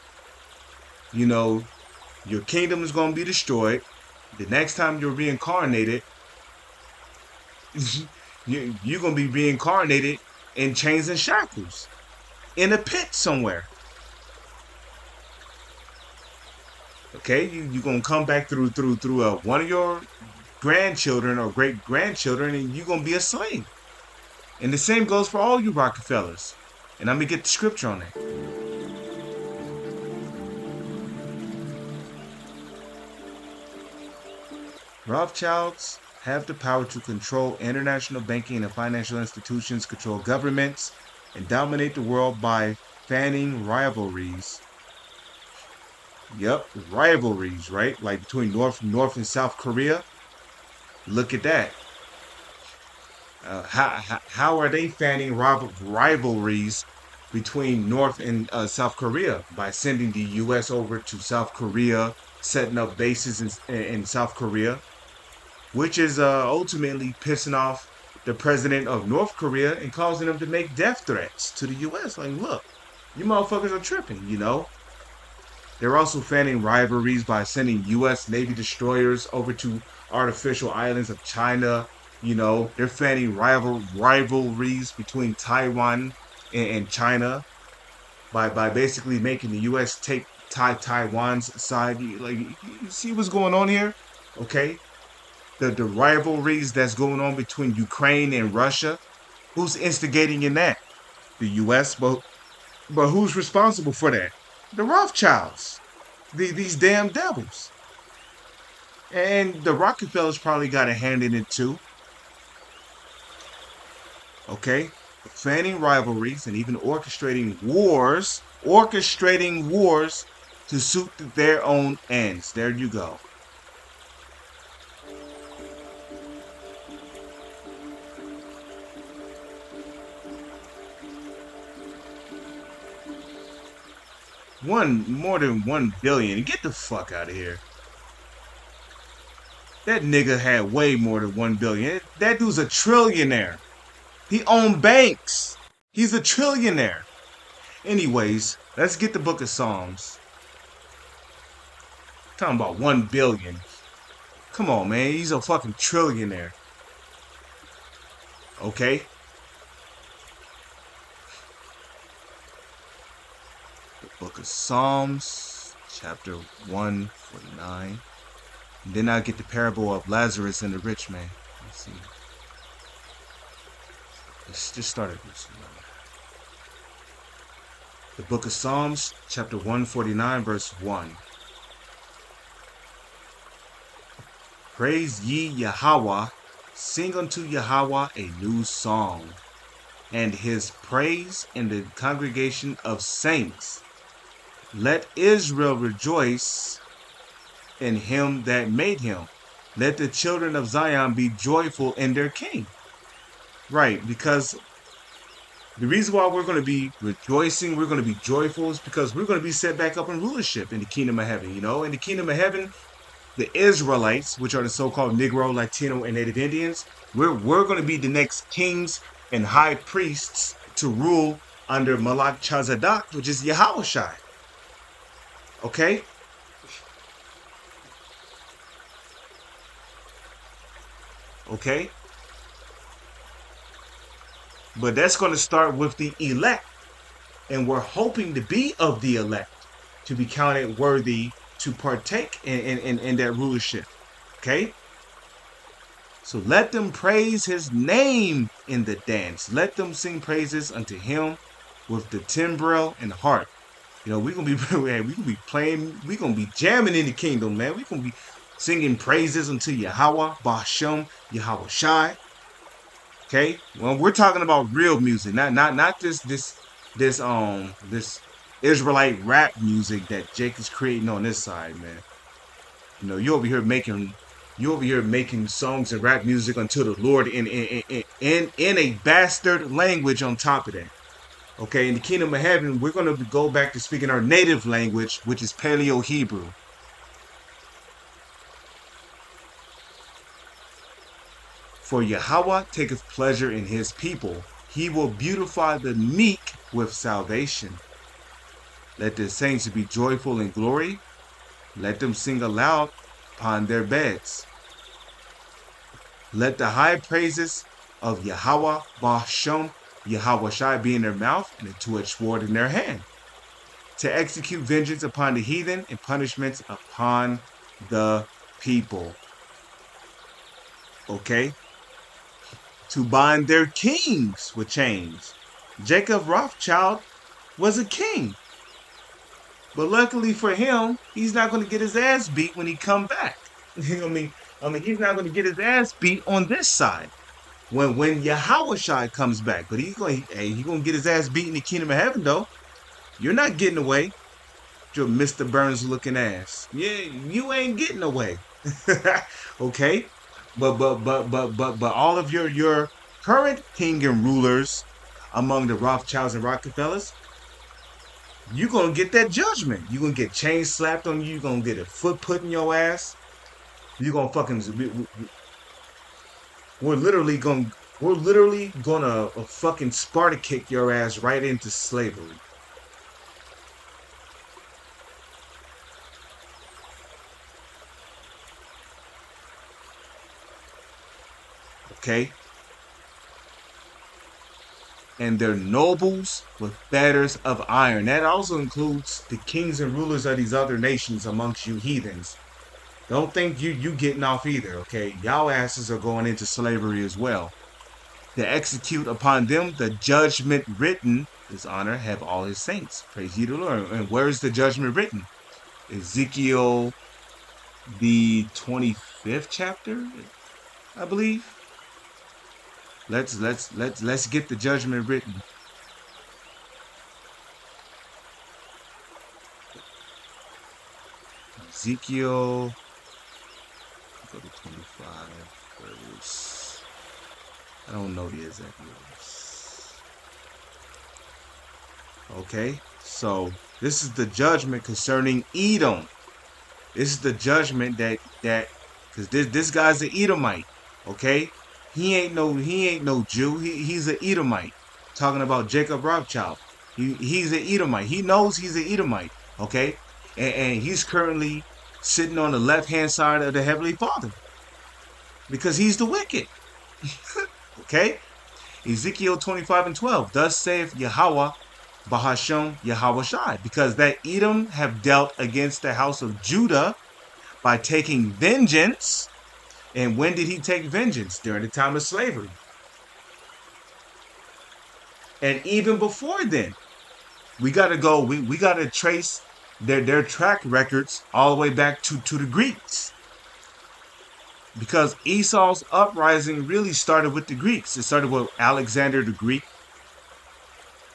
you know, your kingdom is going to be destroyed. The next time you're reincarnated, you're going to be reincarnated in chains and shackles in a pit somewhere. Okay, you're gonna come back through one of your grandchildren or great grandchildren, and you're gonna be a slave. And the same goes for all you Rockefellers. And I'm gonna get the scripture on that. Rothschilds have the power to control international banking and financial institutions, control governments, and dominate the world by fanning rivalries. Yep, rivalries, right? Like between North and South Korea. Look at that. How are they fanning rivalries between North and South Korea? By sending the U.S. over to South Korea, setting up bases in South Korea, which is ultimately pissing off the president of North Korea and causing them to make death threats to the U.S. Like, look, you motherfuckers are tripping, you know? They're also fanning rivalries by sending U.S. Navy destroyers over to artificial islands of China. You know, they're fanning rivalries between Taiwan and China by basically making the U.S. take Taiwan's side. You see what's going on here? Okay, the rivalries that's going on between Ukraine and Russia. Who's instigating in that? The U.S. But who's responsible for that? The Rothschilds. These damn devils. And the Rockefellers probably got a hand in it too. Okay? Fanning rivalries and even orchestrating wars to suit their own ends. There you go. More than 1 billion. Get the fuck out of here. That nigga had way more than 1 billion. That dude's a trillionaire. He owned banks. He's a trillionaire. Anyways, let's get the book of Psalms. Talking about 1 billion. Come on, man. He's a fucking trillionaire. Okay? The book of Psalms, chapter 149. And then I get the parable of Lazarus and the rich man. Let's see. Let's just start at verse 1. The book of Psalms, chapter 149, verse 1. Praise ye Yahweh, Sing unto Yahweh a new song, and his praise in the congregation of saints. Let Israel rejoice in him that made him. Let the children of Zion be joyful in their king. Right, because the reason why we're going to be rejoicing, we're going to be joyful, is because we're going to be set back up in rulership in the kingdom of heaven. You know, in the kingdom of heaven, the Israelites, which are the so-called Negro, Latino, and Native Indians, we're going to be the next kings and high priests to rule under Malak Chazadak, which is Yahushai. Okay? Okay? But that's going to start with the elect. And we're hoping to be of the elect, to be counted worthy to partake in that rulership. Okay? So let them praise his name in the dance. Let them sing praises unto him with the timbrel and harp. You know, we're gonna be playing, we're gonna be jamming in the kingdom, man. We're gonna be singing praises unto Yahweh, Bashem, Yahweh Shai. Okay? Well, we're talking about real music, not this Israelite rap music that Jake is creating on this side, man. You know, you over here making songs and rap music unto the Lord in a bastard language on top of that. Okay, in the kingdom of heaven, we're gonna go back to speaking our native language, which is Paleo Hebrew. For Yahweh taketh pleasure in his people. He will beautify the meek with salvation. Let the saints be joyful in glory. Let them sing aloud upon their beds. Let the high praises of Yahweh, Bashem, Yahweh Shai be in their mouth and a two-edged sword in their hand, to execute vengeance upon the heathen and punishments upon the people. Okay? To bind their kings with chains. Jacob Rothchild was a king. But luckily for him, he's not going to get his ass beat when he come back. You know what I mean, he's not going to get his ass beat on this side when Yahushua comes back. But he's going to get his ass beat in the kingdom of heaven, though. You're not getting away, your Mr. Burns looking ass. Yeah, you ain't getting away. Okay, but all of your current king and rulers among the Rothschilds and Rockefellers, you're gonna get that judgment. You're gonna get chains slapped on you. You're gonna get a foot put in your ass. You're gonna fucking. We're literally gonna fucking Sparta kick your ass right into slavery. Okay. And their nobles with fetters of iron. That also includes the kings and rulers of these other nations amongst you heathens. Don't think you getting off either, okay? Y'all asses are going into slavery as well. To execute upon them the judgment written, his honor have all his saints. Praise ye the Lord. And where is the judgment written? Ezekiel, the 25th chapter, I believe. Let's get the judgment written. Ezekiel, go to 25 verse. I don't know the exact verse. Okay, so this is the judgment concerning Edom. This is the judgment that because this guy's an Edomite. Okay, he ain't no Jew. He's an Edomite. Talking about Jacob Rothschild. He's an Edomite. He knows he's an Edomite. Okay, and he's currently sitting on the left hand side of the Heavenly Father because he's the wicked. Okay, Ezekiel 25 and 12. Thus saith Yahweh, Bahashem Yahweh Shai, because that Edom have dealt against the house of Judah by taking vengeance. And when did he take vengeance? During the time of slavery. And even before then, we got to go, we got to trace their track records all the way back to the Greeks. because Esau's uprising really started with the Greeks. It started with Alexander the Greek,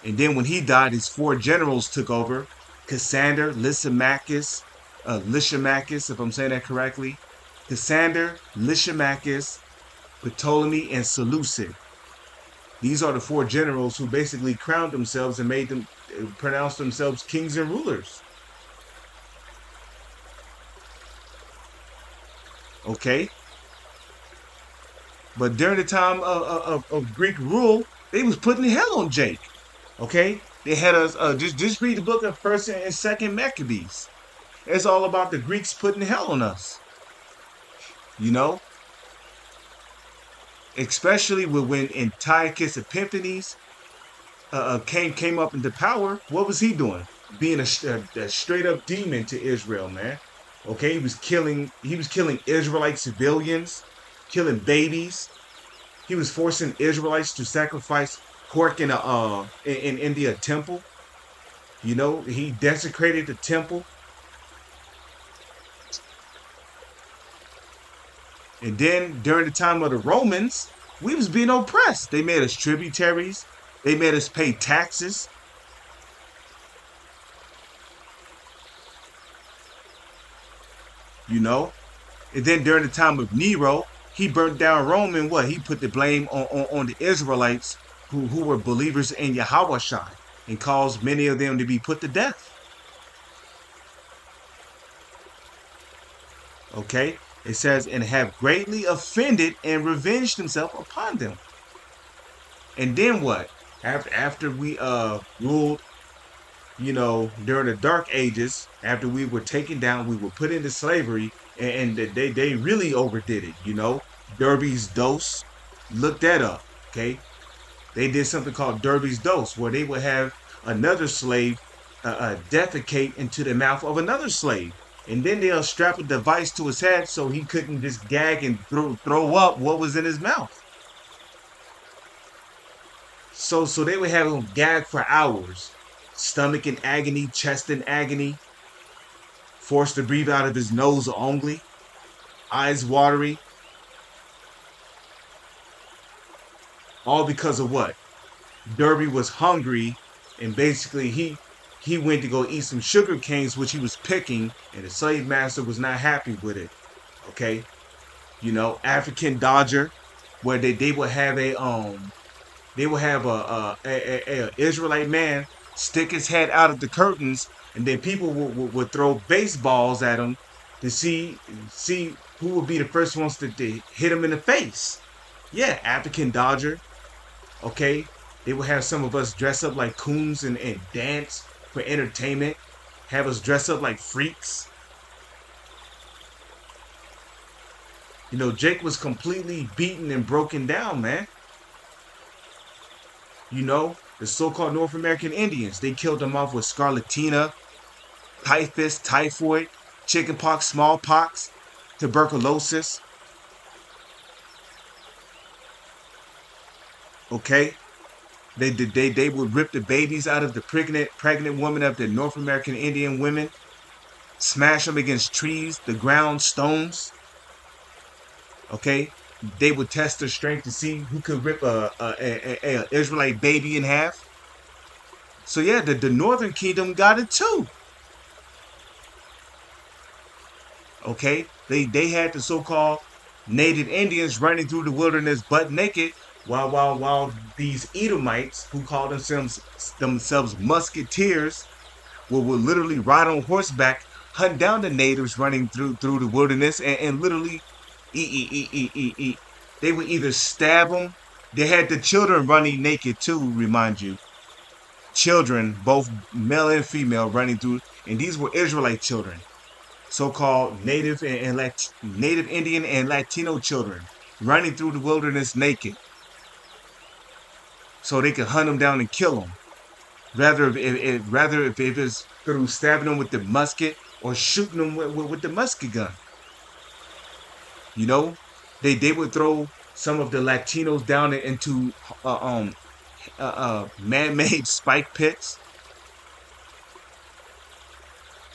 and then when he died, his four generals took over: Cassander, Lysimachus, if I'm saying that correctly, Cassander, Lysimachus, Ptolemy, and Seleucid. These are the four generals who basically crowned themselves and made them pronounce themselves kings and rulers. Okay, but during the time of Greek rule, they was putting hell on Jake. Okay, they had us just read the book of First and Second Maccabees. It's all about the Greeks putting hell on us. You know, especially when Antiochus Epiphanes came up into power. What was he doing? Being a straight up demon to Israel, man. Okay, he was killing Israelite civilians, killing babies. He was forcing Israelites to sacrifice pork in the temple. You know, he desecrated the temple. And then during the time of the Romans, we was being oppressed. They made us tributaries. They made us pay taxes. You know, and then during the time of Nero, he burnt down Rome, and what? He put the blame on the Israelites who were believers in Yahweh and caused many of them to be put to death. Okay? It says, and have greatly offended and revenged himself upon them. And then what? After we ruled, during the dark ages, after we were taken down, we were put into slavery, and they really overdid it. Derby's dose. Look that up. Okay. They did something called Derby's dose, where they would have another slave defecate into the mouth of another slave. And then they'll strap a device to his head so he couldn't just gag and throw up what was in his mouth. So they would have him gag for hours, stomach in agony, chest in agony, forced to breathe out of his nose only, eyes watery, all because of what? Derby was hungry, and basically he went to go eat some sugar canes, which he was picking, and the slave master was not happy with it. Okay, African Dodger, where they would have a Israelite man stick his head out of the curtains, and then people would throw baseballs at him to see who would be the first ones to hit him in the face. Yeah, African Dodger. Okay, they would have some of us dress up like coons and dance for entertainment. Have us dress up like freaks. Jake was completely beaten and broken down, man. The so-called North American Indians, they killed them off with scarlatina, typhus, typhoid, chickenpox, smallpox, tuberculosis. Okay, they would rip the babies out of the pregnant women of the North American Indian women, smash them against trees, the ground, stones. Okay, they would test their strength to see who could rip a Israelite baby in half. So yeah, the Northern Kingdom got it too. Okay, they had the so-called Native Indians running through the wilderness butt naked, while these Edomites, who called themselves musketeers, would literally ride on horseback, hunt down the natives running through the wilderness, and literally eat. They would either stab them. They had the children running naked too, remind you. Children, both male and female, running through, and these were Israelite children, so-called Native Indian and Latino children, running through the wilderness naked, so they could hunt them down and kill them. Rather if it's through stabbing them with the musket or shooting them with the musket gun. They would throw some of the Latinos down into man-made spike pits.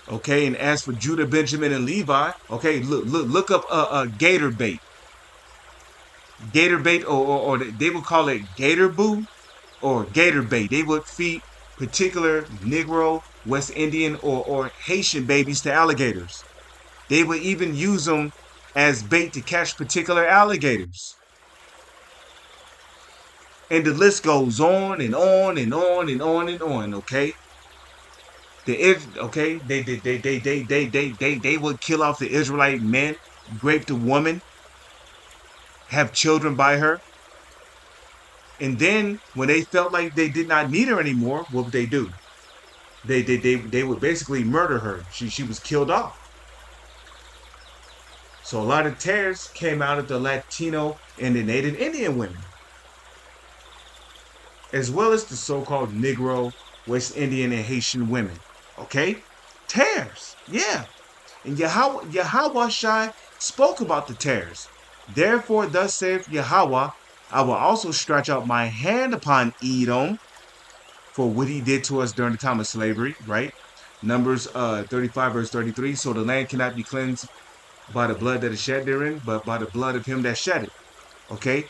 Okay, and as for Judah, Benjamin, and Levi, okay, look up gator bait. gator bait, or they would call it gator boo or gator bait. They would feed particular Negro, West Indian, or Haitian babies to alligators. They would even use them as bait to catch particular alligators. And the list goes on and on and on and on and on. Okay, they would kill off the Israelite men, rape the woman, have children by her, and then when they felt like they did not need her anymore, what would they do? They would basically murder her. She was killed off. So a lot of tears came out of the Latino and the Native Indian women, as well as the so-called Negro, West Indian, and Haitian women. Okay? Tears. Yeah. And Yahweh Shai spoke about the tears. Therefore, thus saith Yahweh, I will also stretch out my hand upon Edom for what he did to us during the time of slavery, right? Numbers 35, verse 33. So the land cannot be cleansed by the blood that is shed therein, but by the blood of him that shed it. Okay?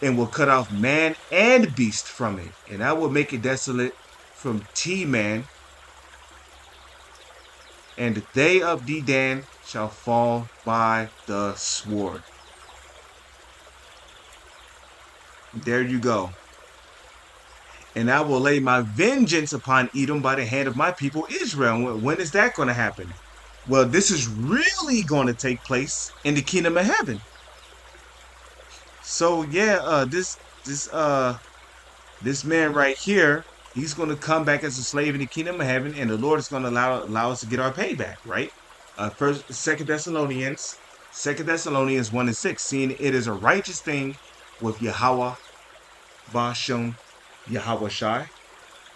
And will cut off man and beast from it. And I will make it desolate from T-man. And they of Dedan shall fall by the sword. There you go. And I will lay my vengeance upon Edom by the hand of my people Israel. When is that going to happen? Well, this is really going to take place in the kingdom of heaven. So yeah, this man right here, he's going to come back as a slave in the kingdom of heaven, and the Lord is going to allow us to get our payback, right? Second Thessalonians 1:6, seeing it is a righteous thing with Yahweh Bashem Yahweh Shai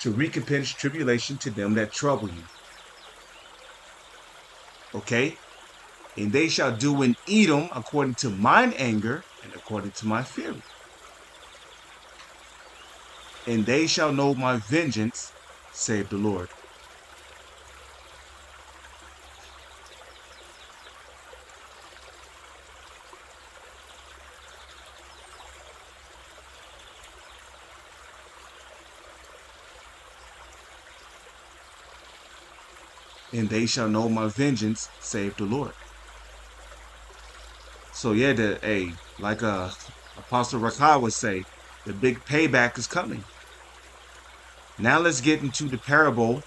to recompense tribulation to them that trouble you. Okay? And they shall do in Edom according to mine anger and according to my fury. And they shall know my vengeance, save the Lord. And they shall know my vengeance, save the Lord. So yeah, like Apostle Rakai would say, the big payback is coming. Now let's get into the parable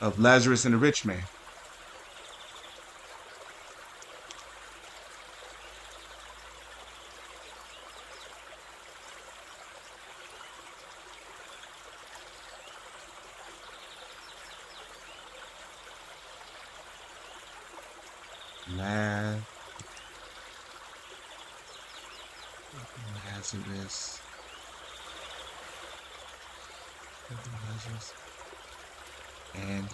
of Lazarus and the rich man. Lazarus and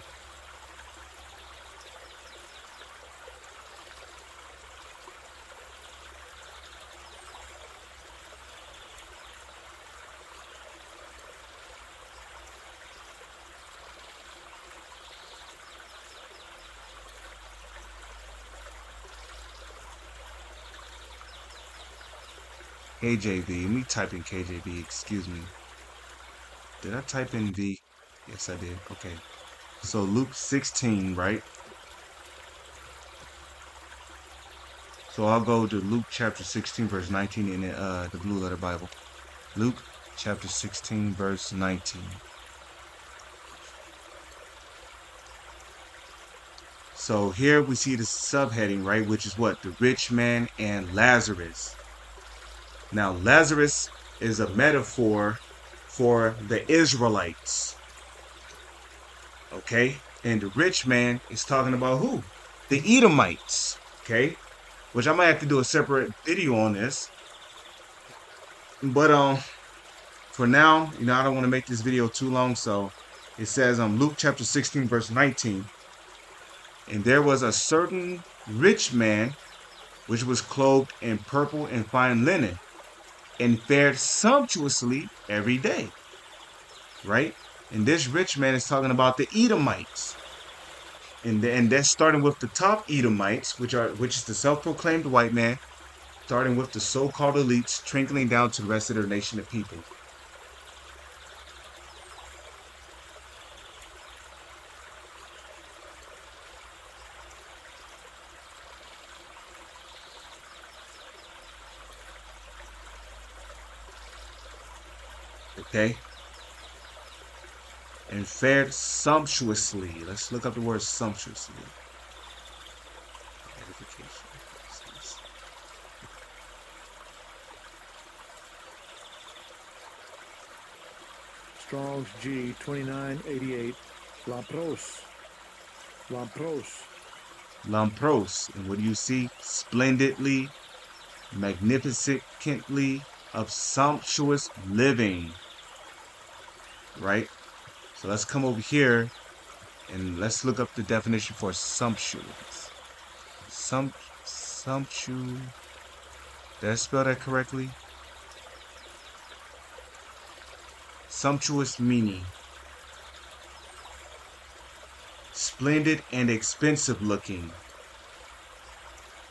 KJV. Let me type in KJV. Excuse me. Did I type in V? Yes, I did. Okay. So Luke 16, right? So I'll go to Luke chapter 16, verse 19 in the Blue Letter Bible. Luke chapter 16, verse 19. So here we see the subheading, right? Which is what? The rich man and Lazarus. Now, Lazarus is a metaphor for the Israelites. Okay? And the rich man is talking about who? The Edomites. Okay? Which I might have to do a separate video on this. But for now, I don't want to make this video too long, so it says Luke chapter 16, verse 19. And there was a certain rich man which was clothed in purple and fine linen, and fared sumptuously every day. Right? And this rich man is talking about the Edomites. And that's starting with the top Edomites, which is the self-proclaimed white man, starting with the so-called elites, trickling down to the rest of their nation of people. Okay? And fared sumptuously. Let's look up the word sumptuously. Edification. Strong's G 2988. Lampros. Lampros. Lampros. And what do you see? Splendidly, magnificently, of sumptuous living. Right? So let's come over here and let's look up the definition for sumptuous. Sumptuous. Did I spell that correctly? Sumptuous meaning. Splendid and expensive looking.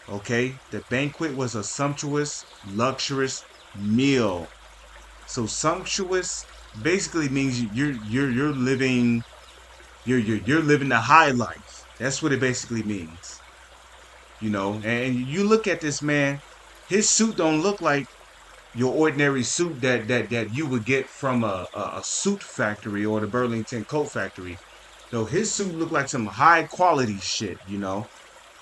Okay, the banquet was a sumptuous, luxurious meal. So sumptuous basically means you're living you're living the high life. That's what it basically means. You know, and you look at this man, his suit don't look like your ordinary suit that you would get from a suit factory or the Burlington Coat Factory. No, his suit looked like some high quality shit, you know.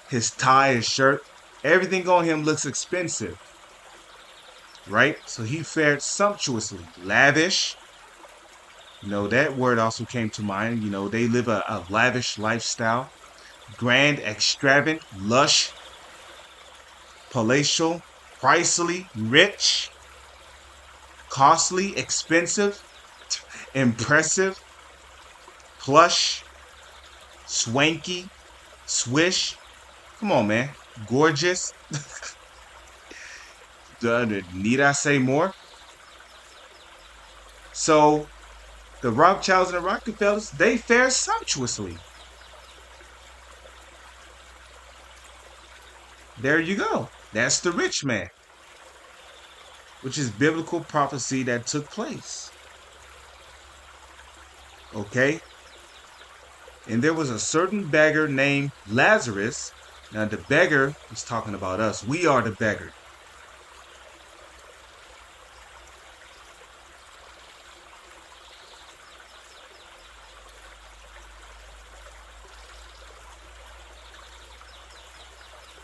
His tie, his shirt, everything on him looks expensive, right? So he fared sumptuously, lavish. You know, that word also came to mind. You know, they live a lavish lifestyle, grand, extravagant, lush, palatial, pricely, rich, costly, expensive, impressive, plush, swanky, swish. Come on, man. Gorgeous. Need I say more? So the Rothschilds and the Rockefellers, they fare sumptuously. There you go. That's the rich man, which is biblical prophecy that took place. Okay? And there was a certain beggar named Lazarus. Now, the beggar is talking about us. We are the beggar.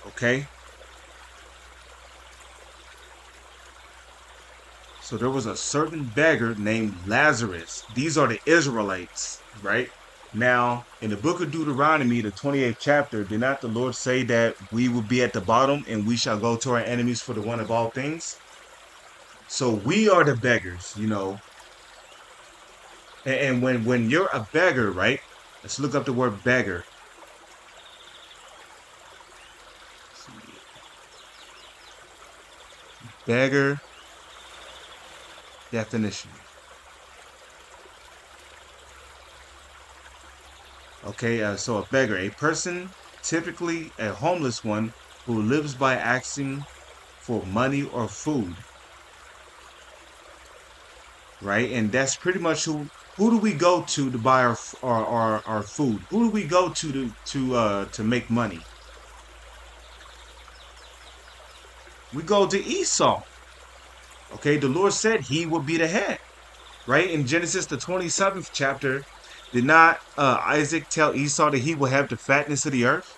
Okay? So there was a certain beggar named Lazarus. These are the Israelites, right? Now, in the book of Deuteronomy, the 28th chapter, did not the Lord say that we will be at the bottom and we shall go to our enemies for the one of all things? So we are the beggars, you know. And when you're a beggar, right? Let's look up the word beggar. Beggar definition. Okay, so a beggar, a person, typically a homeless one, who lives by asking for money or food, right? And that's pretty much who do we go to buy our food? Who do we go to make money? We go to Esau. Okay, the Lord said he would be the head, right? In Genesis the 27th chapter, did not Isaac tell Esau that he will have the fatness of the earth?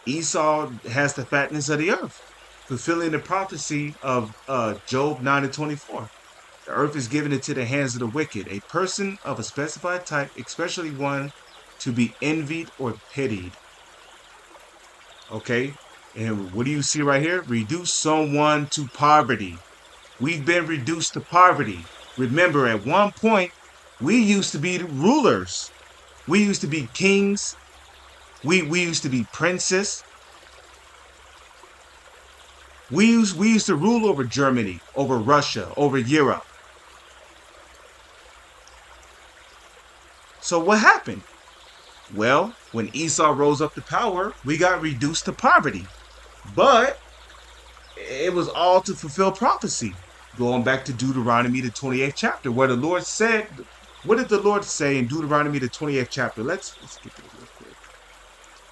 Esau has the fatness of the earth, fulfilling the prophecy of Job 9 and 24. The earth is given into the hands of the wicked, a person of a specified type, especially one to be envied or pitied. Okay, and what do you see right here? Reduce someone to poverty. We've been reduced to poverty. Remember, at one point, we used to be rulers. We used to be kings. We used to be princes. We used to rule over Germany, over Russia, over Europe. So what happened? Well, when Esau rose up to power, we got reduced to poverty. But it was all to fulfill prophecy. Going back to Deuteronomy, the 28th chapter, where the Lord said, what did the Lord say in Deuteronomy, the 28th chapter? Let's get there real quick.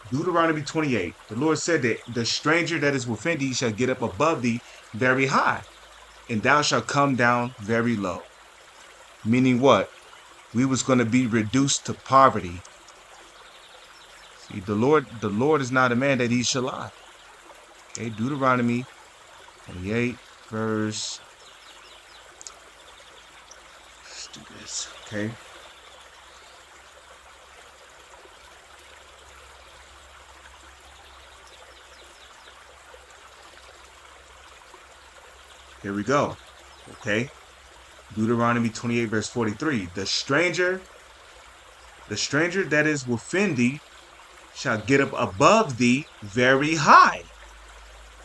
Deuteronomy 28. The Lord said that the stranger that is within thee shall get up above thee very high, and thou shalt come down very low. Meaning what? We was going to be reduced to poverty. See, the Lord is not a man that he shall lie. Okay, Deuteronomy 28, verse. Let's do this. Okay. Here we go. Okay. Deuteronomy 28, verse 43. The stranger that is within thee shall get up above thee very high.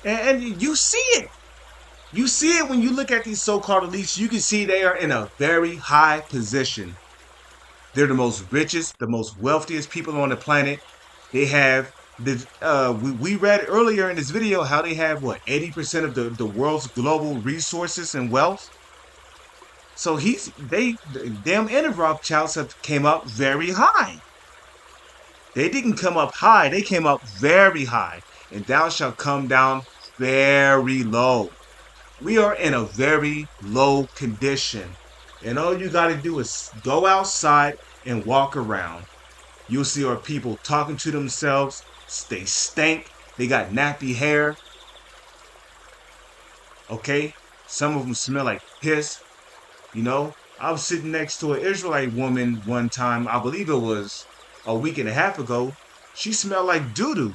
And you see it. You see it when you look at these so-called elites. You can see they are in a very high position. They're the most richest, the most wealthiest people on the planet. They have we read earlier in this video how they have what 80% of the world's global resources and wealth. So them and the Rothschilds have came up very high. They didn't come up high, they came up very high. And thou shalt come down very low. We are in a very low condition. And all you got to do is go outside and walk around. You'll see our people talking to themselves. They stink. They got nappy hair. Okay? Some of them smell like piss. You know? I was sitting next to an Israelite woman one time. I believe it was a week and a half ago. She smelled like doo-doo.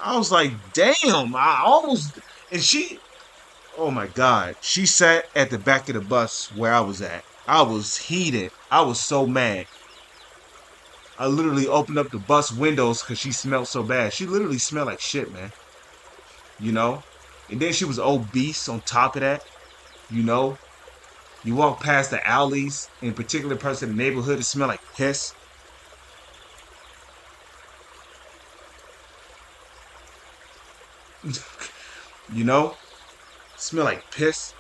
I was like, damn. I almost... And she... Oh my God. She sat at the back of the bus where I was at. I was heated. I was so mad. I literally opened up the bus windows because she smelled so bad. She literally smelled like shit, man. You know? And then she was obese on top of that. You know? You walk past the alleys, in particular parts of the neighborhood, it smelled like piss. You know? Smell like piss.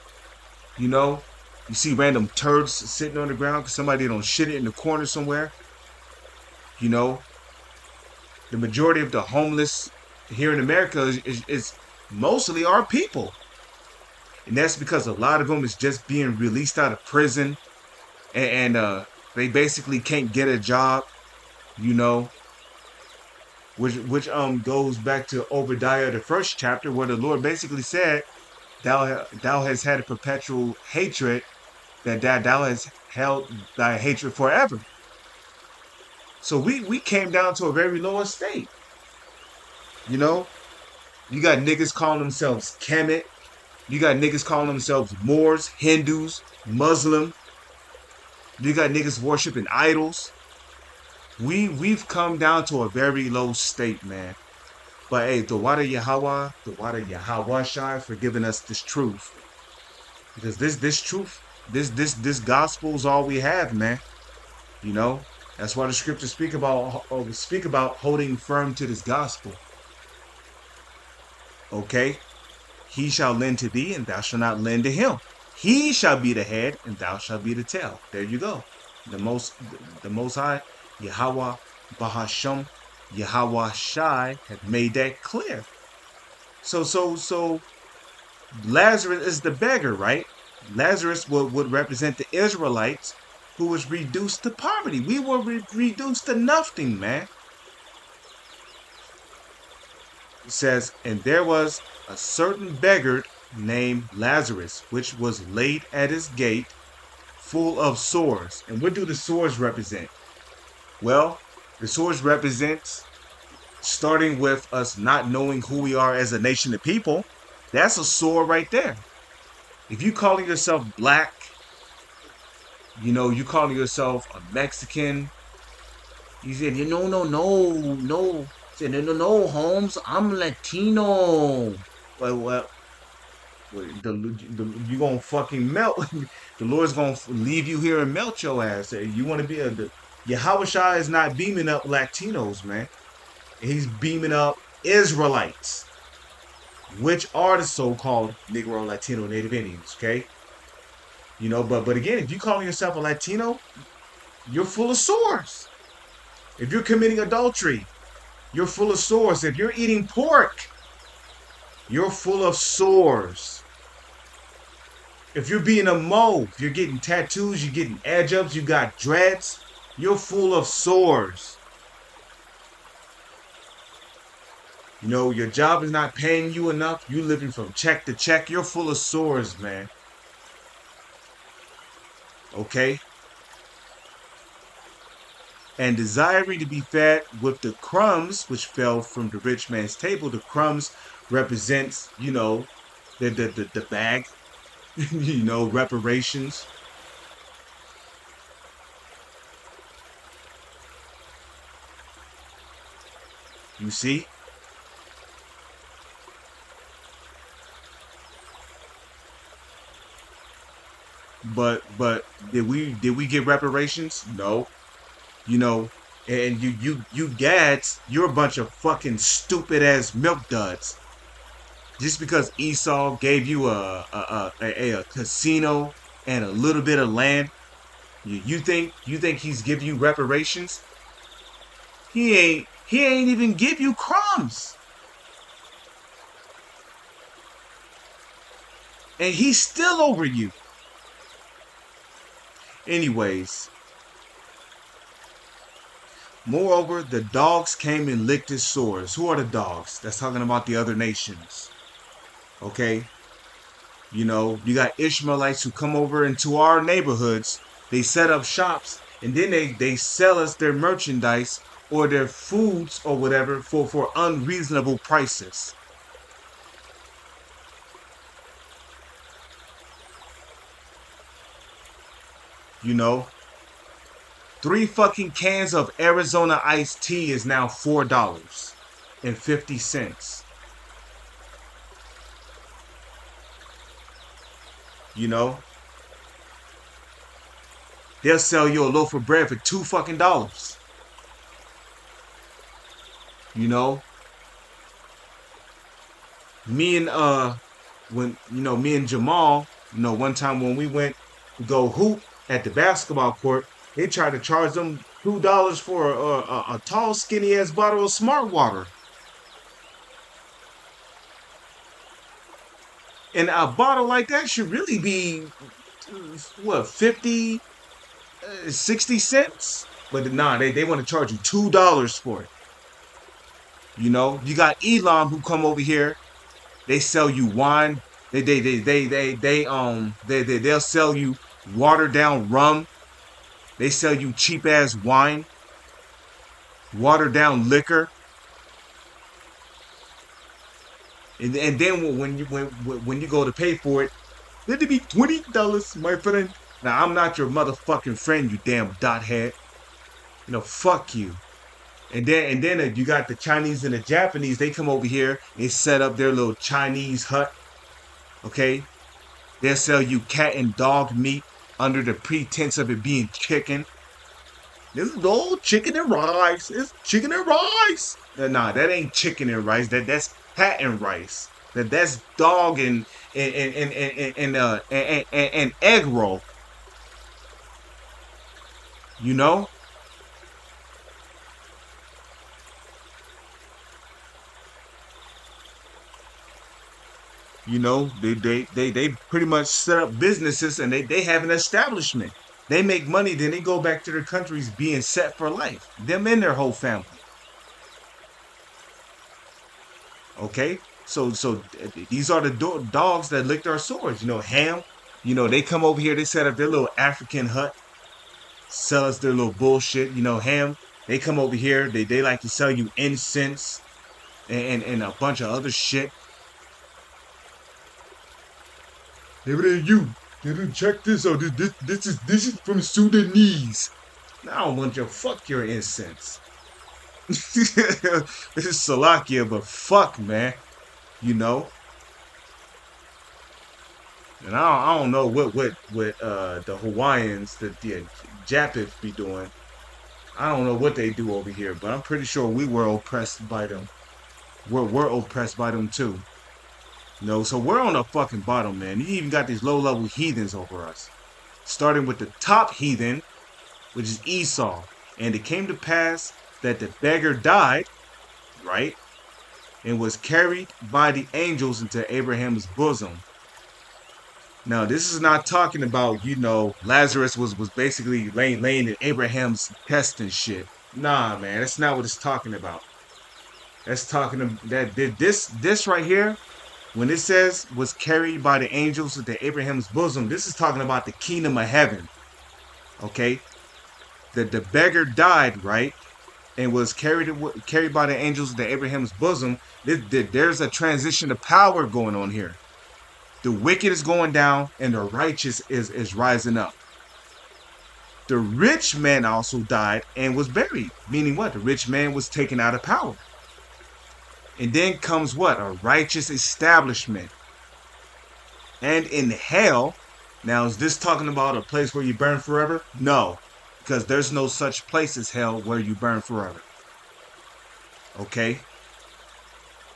You know? You see random turds sitting on the ground because somebody don't shit it in the corner somewhere. You know? The majority of the homeless here in America is mostly our people. And that's because a lot of them is just being released out of prison and they basically can't get a job, you know, which goes back to Obadiah the first chapter where the Lord basically said, thou has had a perpetual hatred, that thou has held thy hatred forever. So we came down to a very low estate. You know, you got niggas calling themselves Kemet. You got niggas calling themselves Moors, Hindus, Muslim. You got niggas worshiping idols. We've come down to a very low state, man. But hey, the water Yahweh Shai for giving us this truth. Because this truth, this gospel is all we have, man. You know? That's why the scriptures speak about holding firm to this gospel. Okay? He shall lend to thee, and thou shalt not lend to him. He shall be the head, and thou shalt be the tail. There you go. The most high, Yahweh Bahasham, Yahweh Shai have made that clear. So Lazarus is the beggar, right? Lazarus would represent the Israelites who was reduced to poverty. We were reduced to nothing, man. It says, and there was a certain beggar named Lazarus, which was laid at his gate, full of sores. And what do the sores represent? Well, the sores represents starting with us not knowing who we are as a nation of people. That's a sore right there. If you calling yourself black, you know, you calling yourself a Mexican, you said, no. Said, no, Holmes, I'm Latino. Well, you gonna fucking melt. The Lord's gonna leave you here and melt your ass. You want to be Yahushua is not beaming up Latinos, man. He's beaming up Israelites, which are the so-called Negro, Latino, Native Indians. Okay, but again, if you calling yourself a Latino, you're full of sores. If you're committing adultery, you're full of sores. If you're eating pork, you're full of sores. If you're being a mo, if you're getting tattoos, you're getting edge ups, you got dreads, you're full of sores. Your job is not paying you enough. You living from check to check. You're full of sores, man. Okay? And desiring to be fed with the crumbs which fell from the rich man's table. The crumbs represents, the bag, reparations. You see? But did we get reparations? No. You know, and you gads, you're a bunch of fucking stupid ass milk duds. Just because Esau gave you a casino and a little bit of land, you think he's giving you reparations? He ain't even give you crumbs. And he's still over you. Anyways, moreover, the dogs came and licked his sores. Who are the dogs? That's talking about the other nations. Okay? You got Ishmaelites who come over into our neighborhoods. They set up shops and then they sell us their merchandise or their foods or whatever for unreasonable prices. You know, 3 fucking cans of Arizona iced tea is now $4.50. You know, they'll sell you a loaf of bread for $2 fucking. You know, me and me and Jamal, one time when we went to go hoop at the basketball court, they tried to charge them $2 for a tall, skinny ass bottle of Smart Water. And a bottle like that should really be what, 50, 60 cents? But nah, they want to charge you $2 for it. You got Elam who come over here. They sell you wine. They'll sell you watered down rum. They sell you cheap ass wine, watered down liquor. And then when you go to pay for it, let it be $20, my friend. Now I'm not your motherfucking friend, you damn dothead. Fuck you. And then you got the Chinese and the Japanese. They come over here and set up their little Chinese hut. Okay, they'll sell you cat and dog meat under the pretense of it being chicken. This is all chicken and rice. It's chicken and rice. Nah, that ain't chicken and rice. That's cat and rice. That's dog and egg roll. You know, they pretty much set up businesses and they have an establishment. They make money, then they go back to their countries being set for life. Them and their whole family. Okay, so these are the dogs that licked our swords. Ham. They come over here. They set up their little African hut, sell us their little bullshit. Ham. They come over here. They like to sell you incense and a bunch of other shit. You check this out. This is from Sudanese. I don't want your fuck your incense. This is Salakia, but fuck, man. You know. And I don't know what the Hawaiians, the Japheth be doing. I don't know what they do over here, but I'm pretty sure we were oppressed by them. We're oppressed by them too. No, so we're on the fucking bottom, man. You even got these low-level heathens over us. Starting with the top heathen, which is Esau. And it came to pass that the beggar died, right? And was carried by the angels into Abraham's bosom. Now, this is not talking about, Lazarus was basically laying in Abraham's chest and shit. Nah, man, that's not what it's talking about. That's talking about this right here. When it says was carried by the angels into Abraham's bosom, this is talking about the kingdom of heaven. Okay, the beggar died, right, and was carried by the angels into Abraham's bosom. There's a transition of power going on here. The wicked is going down, and the righteous is rising up. The rich man also died and was buried, meaning what? The rich man was taken out of power. And then comes what? A righteous establishment. And in hell, now is this talking about a place where you burn forever? No, because there's no such place as hell where you burn forever. Okay?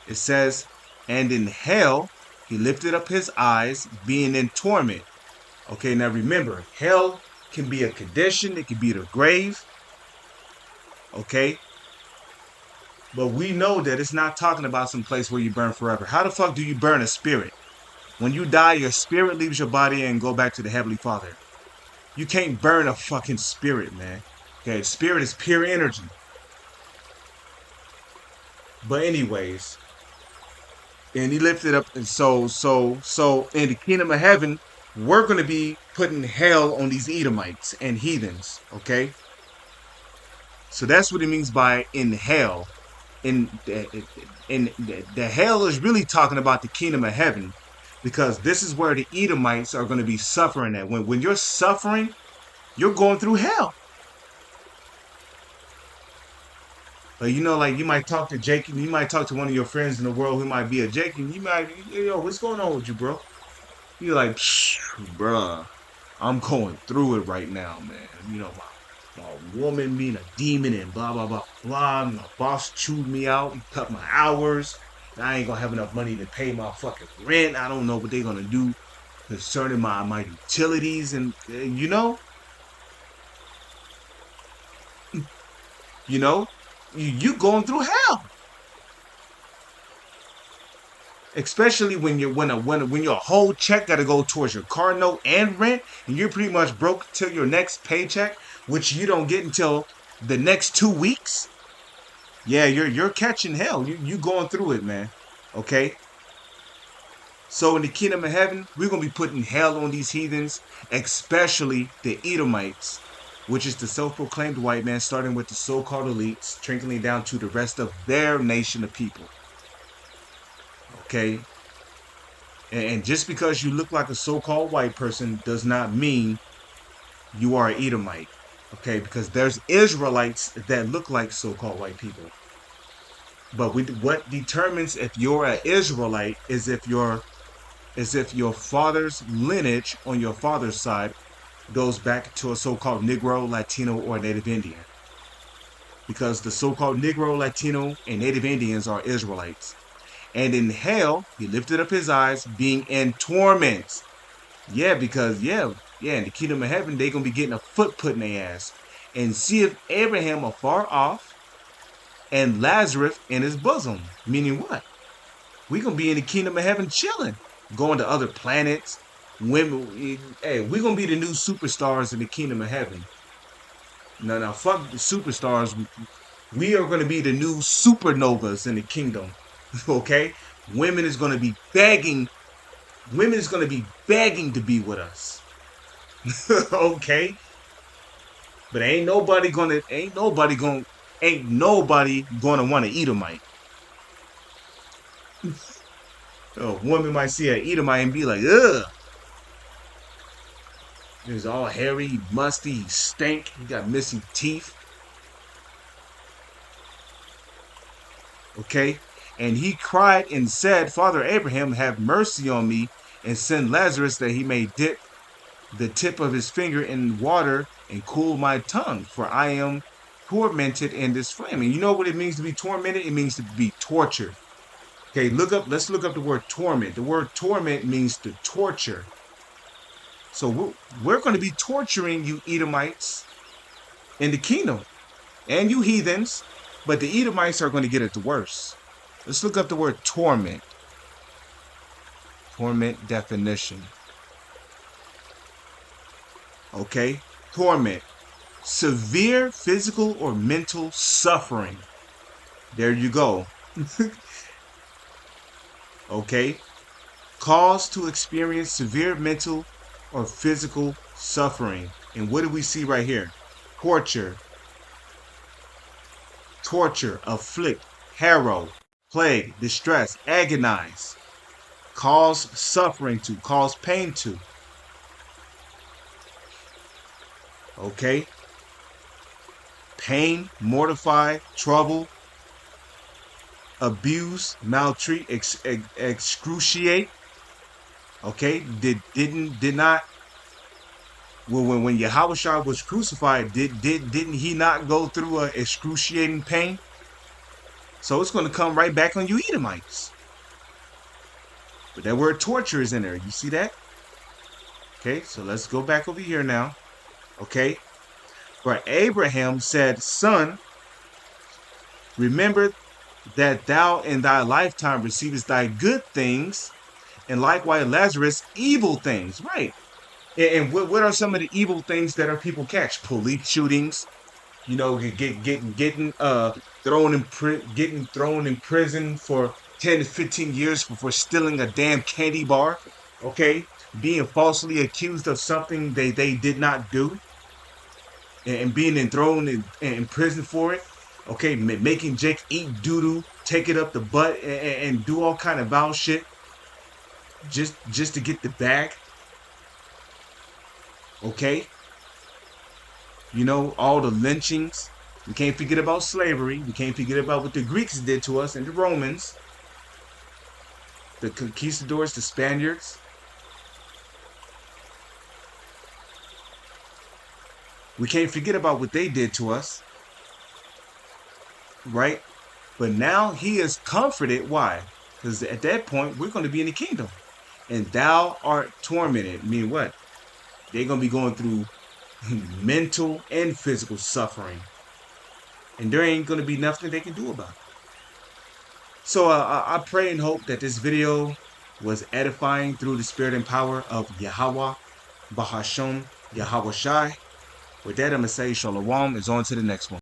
It says, and in hell, he lifted up his eyes, being in torment. Okay, now remember, hell can be a condition, it can be the grave. Okay? But we know that it's not talking about some place where you burn forever. How the fuck do you burn a spirit? When you die, your spirit leaves your body and go back to the Heavenly Father. You can't burn a fucking spirit, man. Okay, spirit is pure energy. But anyways, and he lifted up, and so in the kingdom of heaven, we're going to be putting hell on these Edomites and heathens. Okay, so that's what it means by in hell. In the hell is really talking about the kingdom of heaven, because this is where the Edomites are going to be suffering at. When you're suffering, you're going through hell. But like you might talk to Jake, you might talk to one of your friends in the world who might be a Jake, and you might, what's going on with you, bro? You're like, bruh, I'm going through it right now, man. My woman being a demon and blah, blah, blah, blah. My boss chewed me out. He cut my hours. I ain't gonna have enough money to pay my fucking rent. I don't know what they're gonna do concerning my utilities. And, you going through hell. Especially when your whole check got to go towards your car note and rent, and you're pretty much broke till your next paycheck, which you don't get until the next 2 weeks. Yeah, you're catching hell. You going through it, man. Okay. So in the kingdom of heaven, we're gonna be putting hell on these heathens, especially the Edomites, which is the self-proclaimed white man, starting with the so-called elites, trickling down to the rest of their nation of people. Okay, and just because you look like a so-called white person does not mean you are an Edomite. Okay, because there's Israelites that look like so-called white people. But what determines if you're an Israelite is if your father's lineage on your father's side goes back to a so-called Negro, Latino, or Native Indian. Because the so-called Negro, Latino, and Native Indians are Israelites. And in hell, he lifted up his eyes, being in torment. Yeah, because, in the kingdom of heaven, they're going to be getting a foot put in their ass. And see if Abraham afar off and Lazarus in his bosom. Meaning what? We're going to be in the kingdom of heaven chilling. Going to other planets. Women. Hey, we're going to be the new superstars in the kingdom of heaven. Now, fuck the superstars. We are going to be the new supernovas in the kingdom. Okay, women is gonna be begging. Women is gonna be begging to be with us. Okay, but ain't nobody gonna want to Edomite. A woman might see an Edomite and be like, ugh. He's all hairy, musty, he stink. He got missing teeth. Okay. And he cried and said, Father Abraham, have mercy on me and send Lazarus that he may dip the tip of his finger in water and cool my tongue. For I am tormented in this flame. And you know what it means to be tormented? It means to be tortured. Okay, let's look up the word torment. The word torment means to torture. So we're going to be torturing you Edomites in the kingdom and you heathens, but the Edomites are going to get it the worst. Let's look up the word torment. Torment definition. Okay, torment. Severe physical or mental suffering. There you go. Okay, cause to experience severe mental or physical suffering. And what do we see right here? Torture. Torture, afflict, harrow, plague, distress, agonize, cause suffering to, cause pain to. Okay? Pain, mortify, trouble, abuse, maltreat, excruciate. Okay? Did not. Well, when Yahweh was crucified, didn't he not go through a excruciating pain? So it's going to come right back on you Edomites. But that word torture is in there. You see that? Okay, so let's go back over here now. Okay. For Abraham said, Son, remember that thou in thy lifetime receivest thy good things, and likewise Lazarus evil things. Right. And what are some of the evil things that our people catch? Police shootings, you know, getting thrown in prison for 10 to 15 years for stealing a damn candy bar. Okay, being falsely accused of something they did not do, and being thrown in prison for it. Okay, making Jake eat doo-doo, take it up the butt, and do all kind of foul shit just to get the bag. Okay, you know, all the lynchings. We can't forget about slavery. We can't forget about what the Greeks did to us and the Romans, the conquistadors, the Spaniards. We can't forget about what they did to us, right? But now he is comforted. Why? Because at that point, we're going to be in the kingdom. And thou art tormented. Mean what? They're going to be going through mental and physical suffering. And there ain't going to be nothing they can do about it. So I pray and hope that this video was edifying through the spirit and power of Yahweh, Bahasham, Yahweh Shai. With that, I'm going to say Shalom. Is on to the next one.